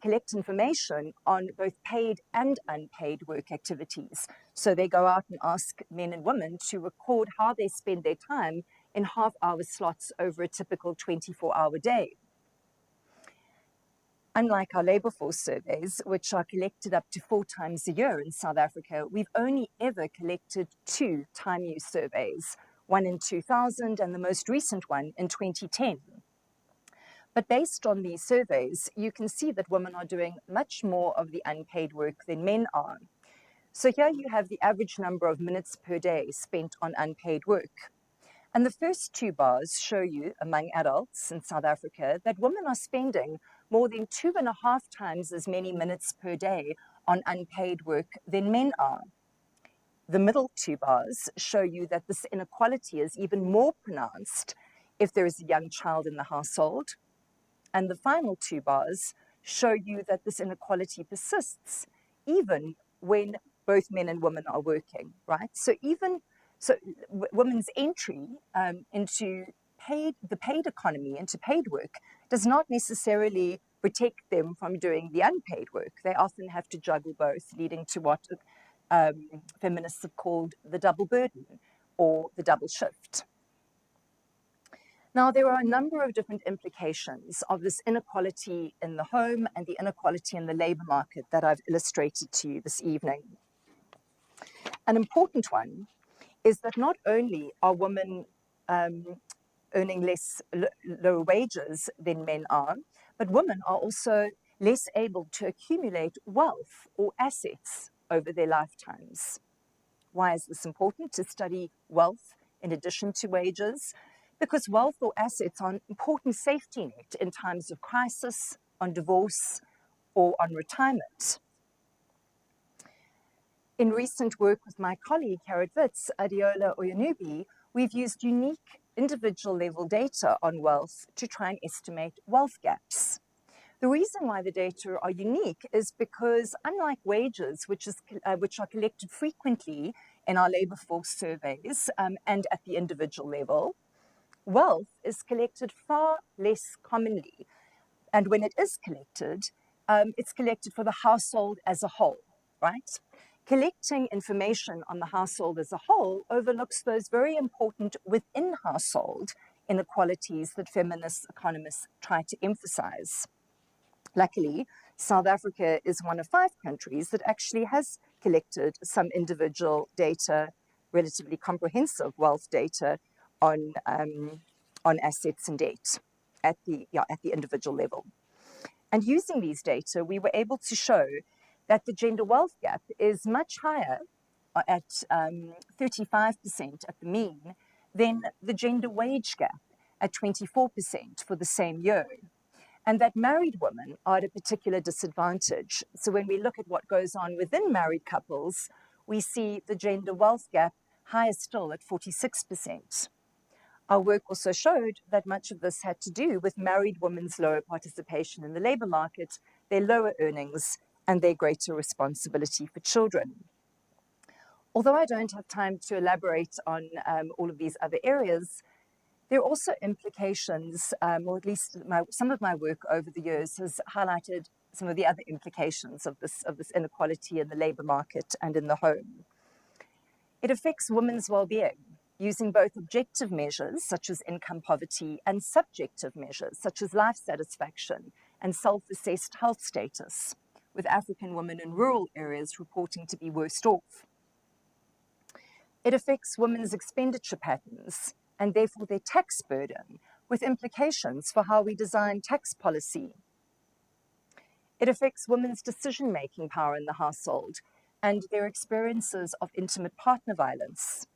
collect information on both paid and unpaid work activities. So they go out and ask men and women to record how they spend their time in half-hour slots over a typical 24-hour day. Unlike our labour force surveys, which are collected up to 4 times a year in South Africa, we've only ever collected 2 time use surveys, one in 2000 and the most recent one in 2010. But based on these surveys, you can see that women are doing much more of the unpaid work than men are. So here you have the average number of minutes per day spent on unpaid work. And the first 2 bars show you, among adults in South Africa, that women are spending more than 2.5 times as many minutes per day on unpaid work than men are. The middle 2 bars show you that this inequality is even more pronounced if there is a young child in the household. And the final 2 bars show you that this inequality persists even when both men and women are working, right? So women's entry into the paid economy, into paid work, does not necessarily protect them from doing the unpaid work. They often have to juggle both, leading to what feminists have called the double burden or the double shift. Now, there are a number of different implications of this inequality in the home and the inequality in the labour market that I've illustrated to you this evening. An important one is that not only are women earning lower wages than men are, but women are also less able to accumulate wealth or assets over their lifetimes. Why is this important to study wealth in addition to wages? Because wealth or assets are an important safety net in times of crisis, on divorce, or on retirement. In recent work with my colleague, Harriet Witz, Adeola Oyanubi, we've used unique individual level data on wealth to try and estimate wealth gaps. The reason why the data are unique is because, unlike wages, which are collected frequently in our labour force surveys and at the individual level, wealth is collected far less commonly. And when it is collected, it's collected for the household as a whole, right? Collecting information on the household as a whole overlooks those very important within household inequalities that feminist economists try to emphasize. Luckily, South Africa is one of 5 countries that actually has collected some individual data, relatively comprehensive wealth data on assets and debt at the individual level. And using these data, we were able to show that the gender wealth gap is much higher at 35% at the mean than the gender wage gap at 24% for the same year. And that married women are at a particular disadvantage. So when we look at what goes on within married couples, we see the gender wealth gap higher still at 46%. Our work also showed that much of this had to do with married women's lower participation in the labor market, their lower earnings, and their greater responsibility for children. Although I don't have time to elaborate on all of these other areas, there are also implications, or at least some of my work over the years has highlighted some of the other implications of this inequality in the labor market and in the home. It affects women's well-being using both objective measures, such as income poverty, and subjective measures, such as life satisfaction and self-assessed health status, with African women in rural areas reporting to be worst off. It affects women's expenditure patterns and therefore their tax burden, with implications for how we design tax policy. It affects women's decision-making power in the household and their experiences of intimate partner violence.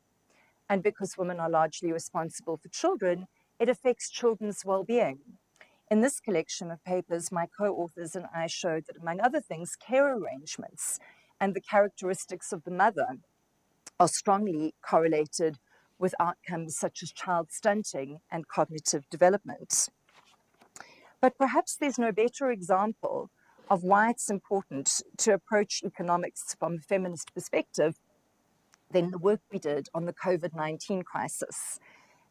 And because women are largely responsible for children, it affects children's well-being. In this collection of papers, my co-authors and I showed that, among other things, care arrangements and the characteristics of the mother are strongly correlated with outcomes such as child stunting and cognitive development. But perhaps there's no better example of why it's important to approach economics from a feminist perspective than the work we did on the COVID-19 crisis.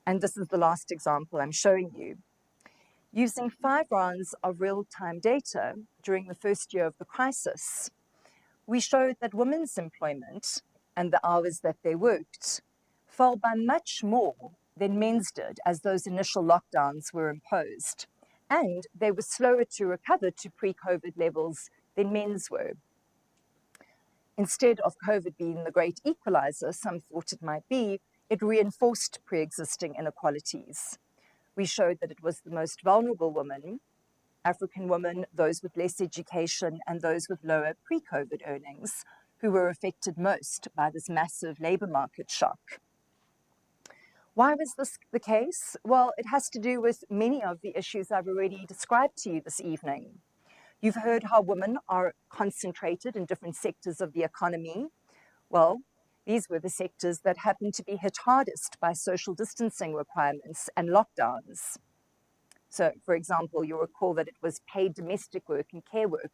And this is the last example I'm showing you. Using 5 rounds of real-time data during the first year of the crisis, we showed that women's employment and the hours that they worked fell by much more than men's did as those initial lockdowns were imposed. And they were slower to recover to pre-COVID levels than men's were. Instead of COVID being the great equalizer some thought it might be, it reinforced pre-existing inequalities. We showed that it was the most vulnerable women, African women, those with less education, and those with lower pre-COVID earnings, who were affected most by this massive labor market shock. Why was this the case? Well, it has to do with many of the issues I've already described to you this evening. You've heard how women are concentrated in different sectors of the economy. Well, these were the sectors that happened to be hit hardest by social distancing requirements and lockdowns. So, for example, you'll recall that it was paid domestic work and care work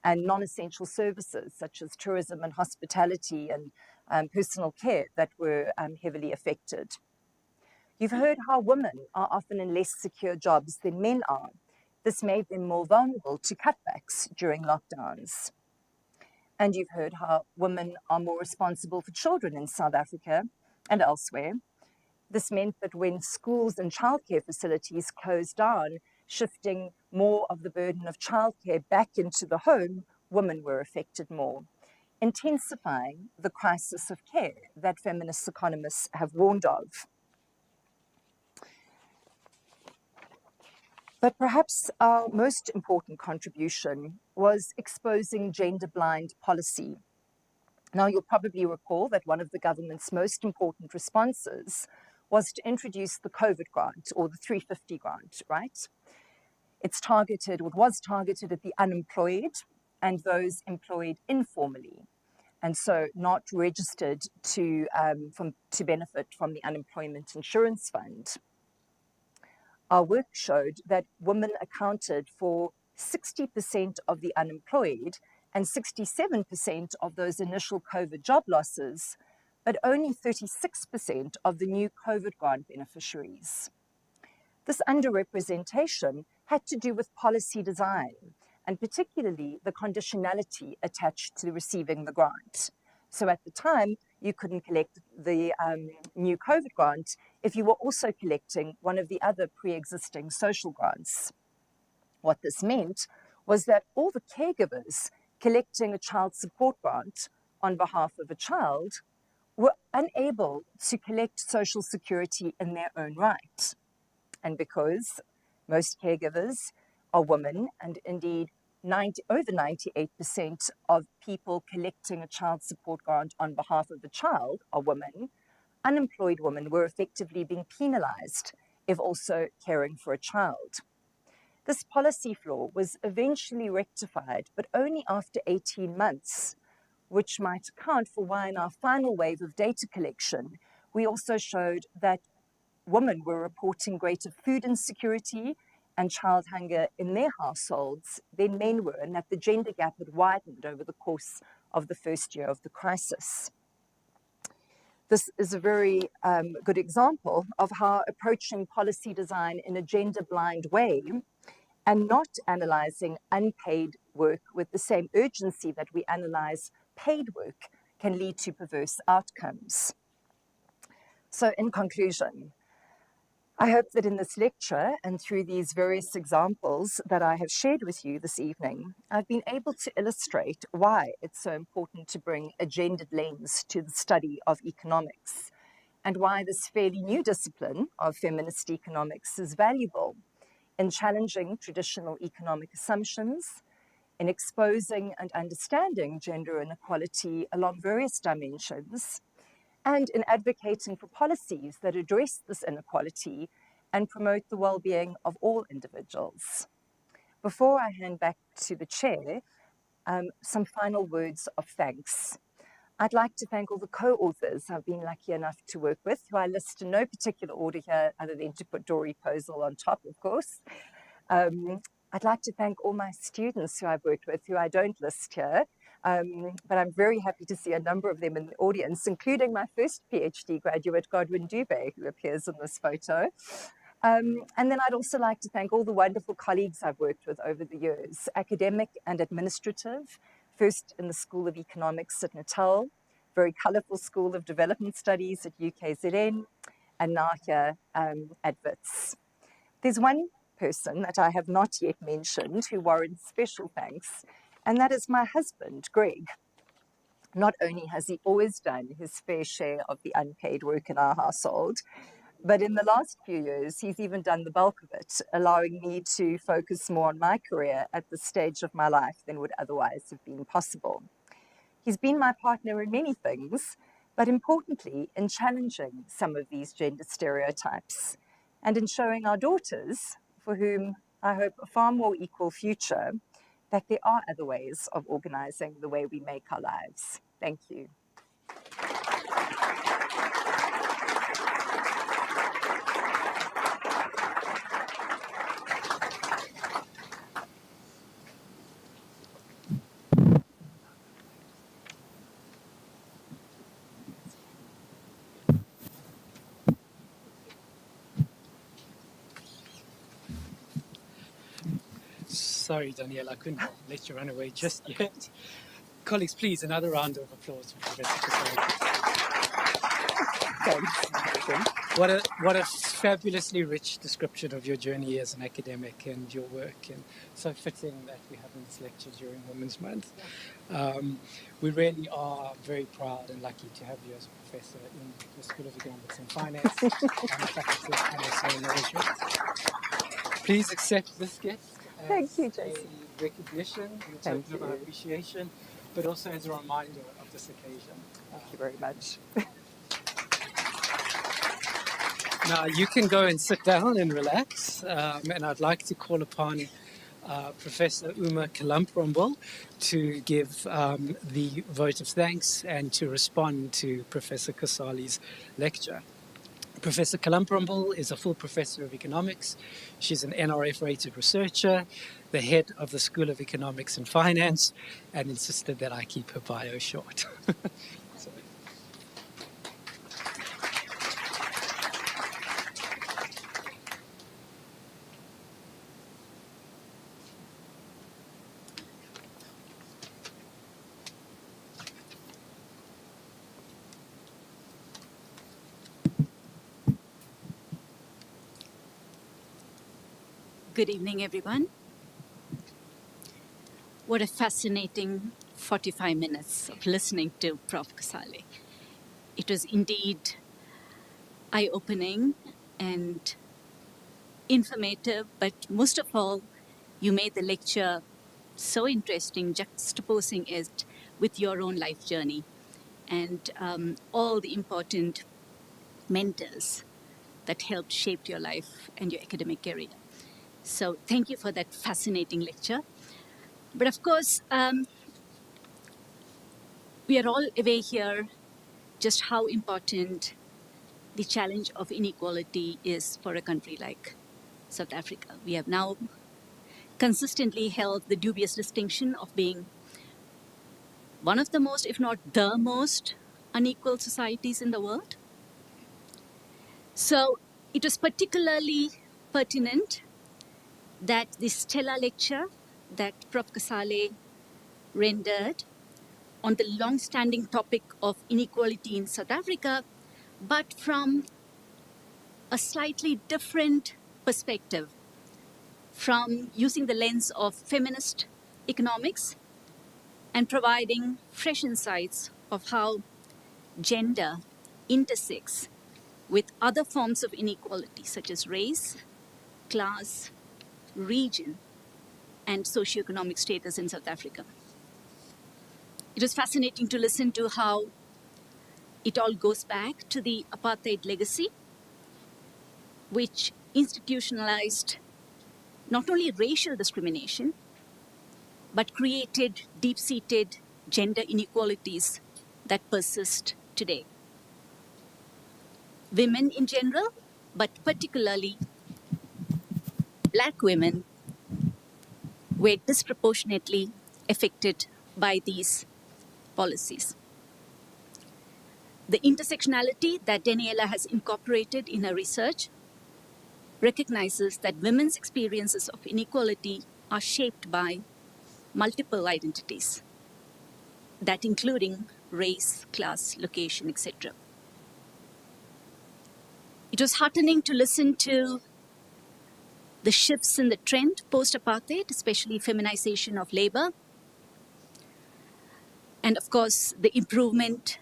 and non-essential services such as tourism and hospitality and personal care that were heavily affected. You've heard how women are often in less secure jobs than men are. This made them more vulnerable to cutbacks during lockdowns. And you've heard how women are more responsible for children in South Africa and elsewhere. This meant that when schools and childcare facilities closed down, shifting more of the burden of childcare back into the home, women were affected more, intensifying the crisis of care that feminist economists have warned of. But perhaps our most important contribution was exposing gender-blind policy. Now, you'll probably recall that one of the government's most important responses was to introduce the COVID grant, or the 350 grant, right? It's targeted, or was targeted at the unemployed and those employed informally, and so not registered to benefit from the Unemployment Insurance Fund. Our work showed that women accounted for 60% of the unemployed and 67% of those initial COVID job losses, but only 36% of the new COVID grant beneficiaries. This underrepresentation had to do with policy design, and particularly the conditionality attached to receiving the grant. So at the time, you couldn't collect the new COVID grant if you were also collecting one of the other pre-existing social grants. What this meant was that all the caregivers collecting a child support grant on behalf of a child were unable to collect Social Security in their own right. And because most caregivers are women, and indeed over 98% of people collecting a child support grant on behalf of the child are women, unemployed women were effectively being penalized if also caring for a child. This policy flaw was eventually rectified, but only after 18 months, which might account for why in our final wave of data collection, we also showed that women were reporting greater food insecurity and child hunger in their households than men were, and that the gender gap had widened over the course of the first year of the crisis. This is a very good example of how approaching policy design in a gender-blind way and not analyzing unpaid work with the same urgency that we analyze paid work can lead to perverse outcomes. So in conclusion, I hope that in this lecture and through these various examples that I have shared with you this evening, I've been able to illustrate why it's so important to bring a gendered lens to the study of economics and why this fairly new discipline of feminist economics is valuable in challenging traditional economic assumptions, in exposing and understanding gender inequality along various dimensions, and in advocating for policies that address this inequality and promote the well-being of all individuals. Before I hand back to the chair, some final words of thanks. I'd like to thank all the co-authors I've been lucky enough to work with, who I list in no particular order here other than to put Dory Posel on top, of course. I'd like to thank all my students who I've worked with, who I don't list here, but I'm very happy to see a number of them in the audience, including my first PhD graduate, Godwin Dubé, who appears in this photo. And then I'd also like to thank all the wonderful colleagues I've worked with over the years, academic and administrative, first in the School of Economics at Natal, very colourful School of Development Studies at UKZN, and now here at WITS. There's one person that I have not yet mentioned who warrants special thanks, and that is my husband, Greg. Not only has he always done his fair share of the unpaid work in our household, but in the last few years, he's even done the bulk of it, allowing me to focus more on my career at this stage of my life than would otherwise have been possible. He's been my partner in many things, but importantly, in challenging some of these gender stereotypes and in showing our daughters, for whom I hope a far more equal future, that there are other ways of organizing the way we make our lives. Thank you. Sorry, Daniela, I couldn't let you run away just yet. Colleagues, please, another round of applause for Professor Casale. Thanks. What a fabulously rich description of your journey as an academic and your work, and so fitting that we're having this lecture during Women's Month. We really are very proud and lucky to have you as a professor in the School of Economics and Finance and the Faculty of Commerce and Management. Please accept this gift as Thank you, Jason. a recognition and a token of our appreciation, but also as a reminder of this occasion. Thank you very much. Now you can go and sit down and relax, and I'd like to call upon Professor Uma Kalamprombol to give the vote of thanks and to respond to Professor Casale's lecture. Professor Kalamprombol is a full professor of economics. She's an NRF-rated researcher, the head of the School of Economics and Finance, and insisted that I keep her bio short. So. Good evening, everyone. What a fascinating 45 minutes of listening to Prof. Casale. It was indeed eye-opening and informative, but most of all, you made the lecture so interesting, juxtaposing it with your own life journey and all the important mentors that helped shape your life and your academic career. So thank you for that fascinating lecture. But of course, we are all aware here just how important the challenge of inequality is for a country like South Africa. We have now consistently held the dubious distinction of being one of the most, if not the most, unequal societies in the world. So it was particularly pertinent that the stellar lecture that Prof. Casale rendered on the long-standing topic of inequality in South Africa, but from a slightly different perspective, from using the lens of feminist economics and providing fresh insights of how gender intersects with other forms of inequality, such as race, class, region, and socioeconomic status in South Africa. It was fascinating to listen to how it all goes back to the apartheid legacy, which institutionalized not only racial discrimination, but created deep-seated gender inequalities that persist today. Women in general, but particularly Black women, were disproportionately affected by these policies. The intersectionality that Daniela has incorporated in her research recognizes that women's experiences of inequality are shaped by multiple identities, that including race, class, location, etc. It was heartening to listen to the shifts in the trend post-apartheid, especially feminization of labor, and of course, the improvement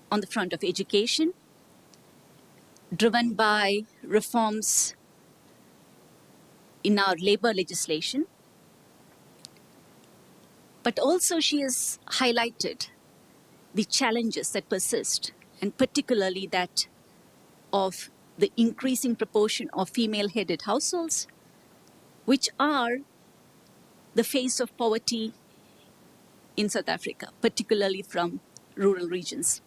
on the front of education, driven by reforms in our labor legislation. But also she has highlighted the challenges that persist, and particularly that of the increasing proportion of female-headed households, which are the face of poverty in South Africa, particularly from rural regions.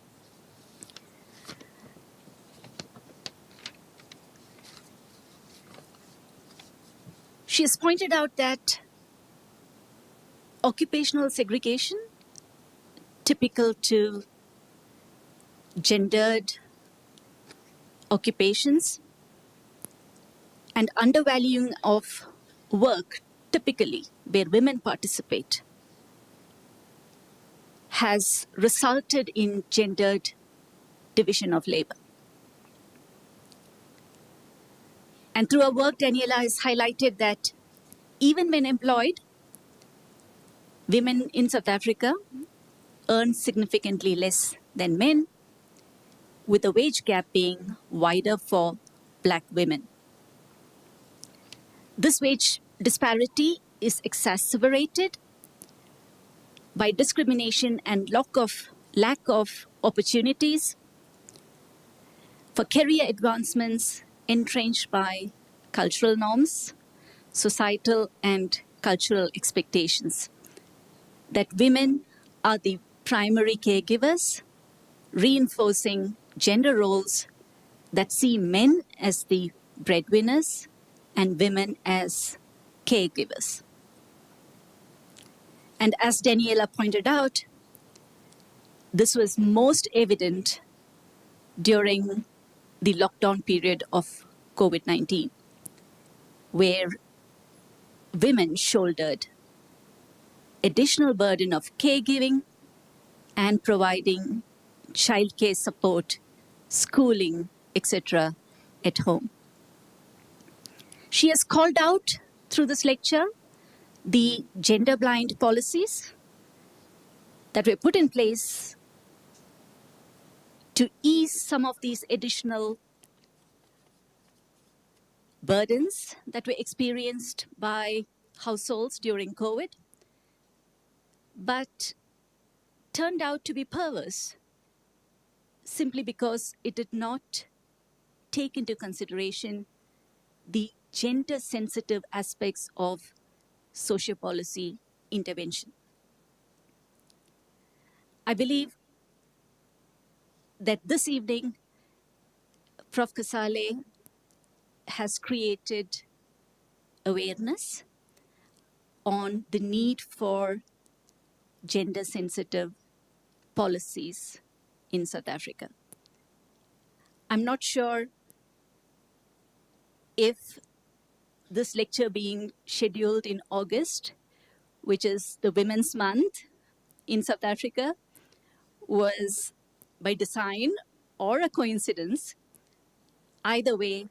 She has pointed out that occupational segregation, typical to gendered occupations, and undervaluing of work, typically where women participate, has resulted in gendered division of labor. And through her work, Daniela has highlighted that even when employed, women in South Africa earn significantly less than men, with the wage gap being wider for Black women. This wage disparity is exacerbated by discrimination and lack of opportunities for career advancements entrenched by cultural norms, societal and cultural expectations, that women are the primary caregivers, reinforcing gender roles that see men as the breadwinners and women as caregivers. And as Daniela pointed out, this was most evident during the lockdown period of COVID-19, where women shouldered additional burden of caregiving and providing childcare support, schooling, etc. at home. She has called out through this lecture the gender blind policies that were put in place to ease some of these additional burdens that were experienced by households during COVID, but turned out to be perverse simply because it did not take into consideration the gender sensitive aspects of social policy intervention. I believe that this evening, Prof. Casale has created awareness on the need for gender sensitive policies in South Africa. I'm not sure if this lecture being scheduled in August, which is the Women's Month in South Africa, was by design or a coincidence. Either way,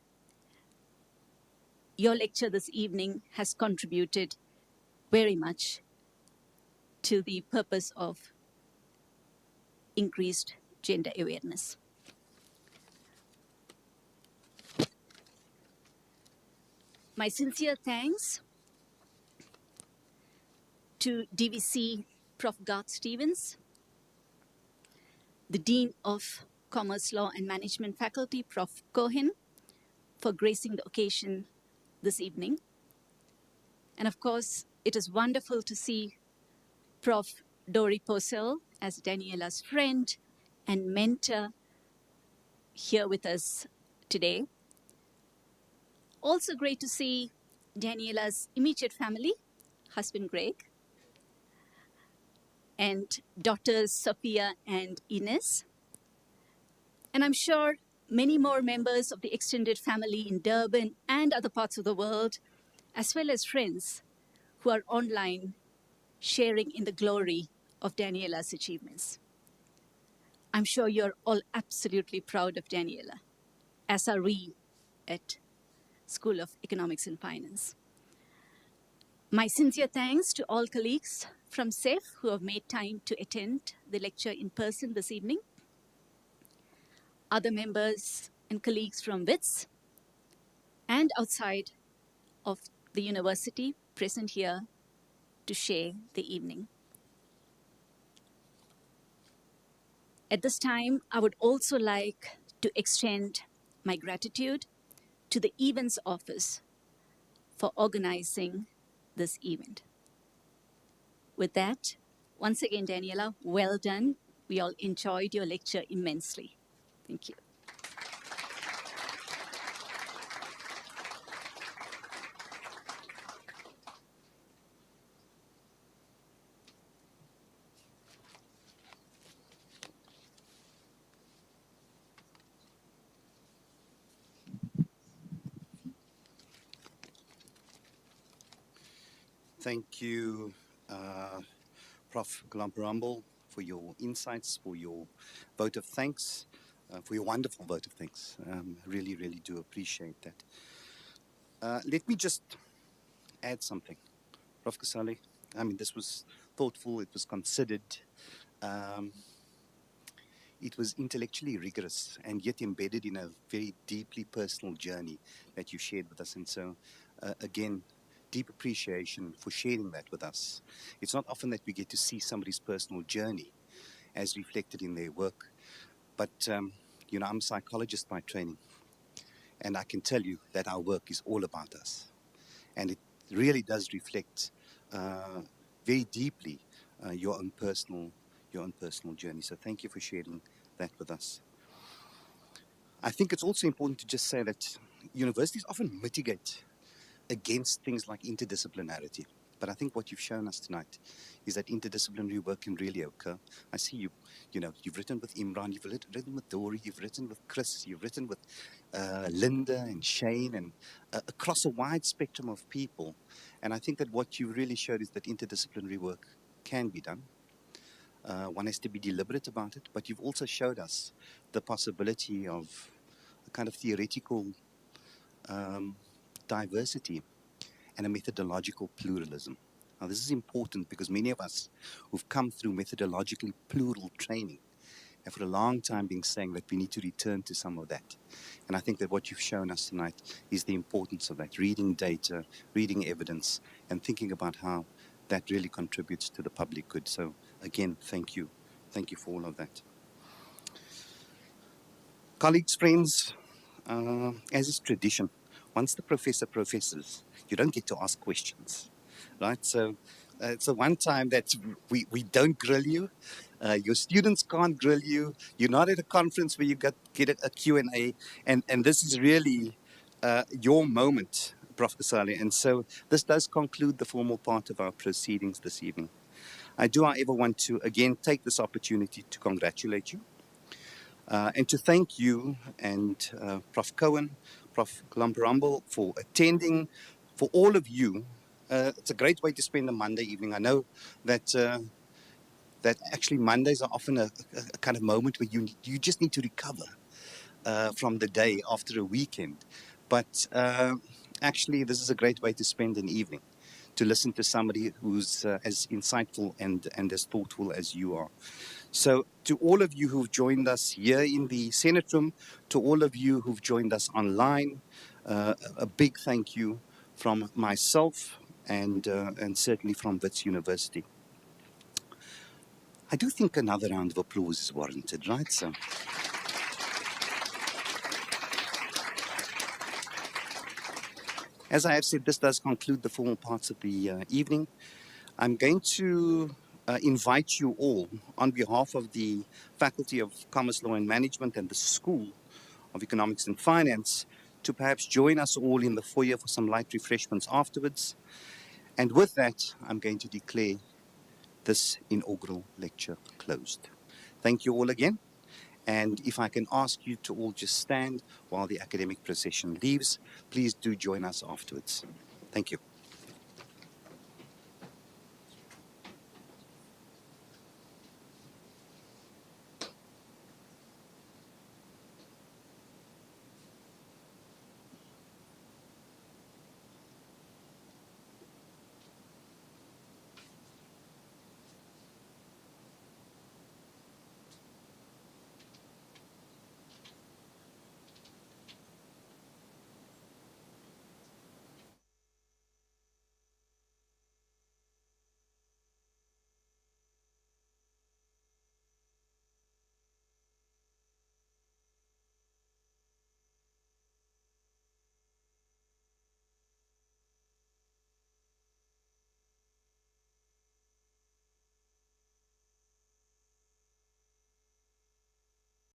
your lecture this evening has contributed very much to the purpose of increased gender awareness. My sincere thanks to DVC Prof. Garth Stevens, the Dean of Commerce Law and Management Faculty, Prof. Cohen, for gracing the occasion this evening. And of course, it is wonderful to see Prof. Dory Purcell as Daniela's friend and mentor here with us today. Also great to see Daniela's immediate family, husband Greg, and daughters Sophia and Ines. And I'm sure many more members of the extended family in Durban and other parts of the world, as well as friends who are online sharing in the glory of Daniela's achievements. I'm sure you're all absolutely proud of Daniela, as are we at School of Economics and Finance. My sincere thanks to all colleagues from SEF who have made time to attend the lecture in person this evening, other members and colleagues from WITS and outside of the university present here to share the evening. At this time, I would also like to extend my gratitude to the Events Office for organizing this event. With that, once again, Daniela, well done. We all enjoyed your lecture immensely. Thank you. Thank you, Prof. Glamparambal, for your insights, for your vote of thanks, for your wonderful vote of thanks. Really, really do appreciate that. Let me just add something. Prof. Casale, I mean, this was thoughtful, it was considered, it was intellectually rigorous and yet embedded in a very deeply personal journey that you shared with us. And so, again, deep appreciation for sharing that with us. It's not often that we get to see somebody's personal journey as reflected in their work. But, you know, I'm a psychologist by training, and I can tell you that our work is all about us. And it really does reflect very deeply your own personal journey. So thank you for sharing that with us. I think it's also important to just say that universities often mitigate against things like interdisciplinarity. But I think what you've shown us tonight is that interdisciplinary work can really occur. I see you've written with Imran, you've written with Dory, you've written with Chris, you've written with Linda and Shane, and across a wide spectrum of people. And I think that what you really showed is that interdisciplinary work can be done. One has to be deliberate about it, but you've also showed us the possibility of a kind of theoretical diversity and a methodological pluralism. Now, this is important because many of us who've come through methodologically plural training have for a long time been saying that we need to return to some of that. And I think that what you've shown us tonight is the importance of that, reading data, reading evidence, and thinking about how that really contributes to the public good. So again, thank you. Thank you for all of that. Colleagues, friends, as is tradition, once the professor professes, you don't get to ask questions, right? So it's the one time that we don't grill you. Your students can't grill you. You're not at a conference where you get a Q&A, and this is really your moment, Prof. Casale. And so this does conclude the formal part of our proceedings this evening. I do, however, want to again take this opportunity to congratulate you. And to thank you and Prof. Cohen, Prof. Glambrumble for attending, for all of you. It's a great way to spend a Monday evening. I know that that actually Mondays are often a kind of moment where you just need to recover from the day after a weekend. But actually, this is a great way to spend an evening, to listen to somebody who's as insightful and as thoughtful as you are. So to all of you who've joined us here in the Senate room, to all of you who've joined us online, a big thank you from myself and certainly from Wits University. I do think another round of applause is warranted, right? So, as I have said, this does conclude the formal parts of the evening. I'm going to invite you all, on behalf of the Faculty of Commerce, Law and Management and the School of Economics and Finance, to perhaps join us all in the foyer for some light refreshments afterwards. And with that, I'm going to declare this inaugural lecture closed. Thank you all again. And if I can ask you to all just stand while the academic procession leaves, please do join us afterwards. Thank you.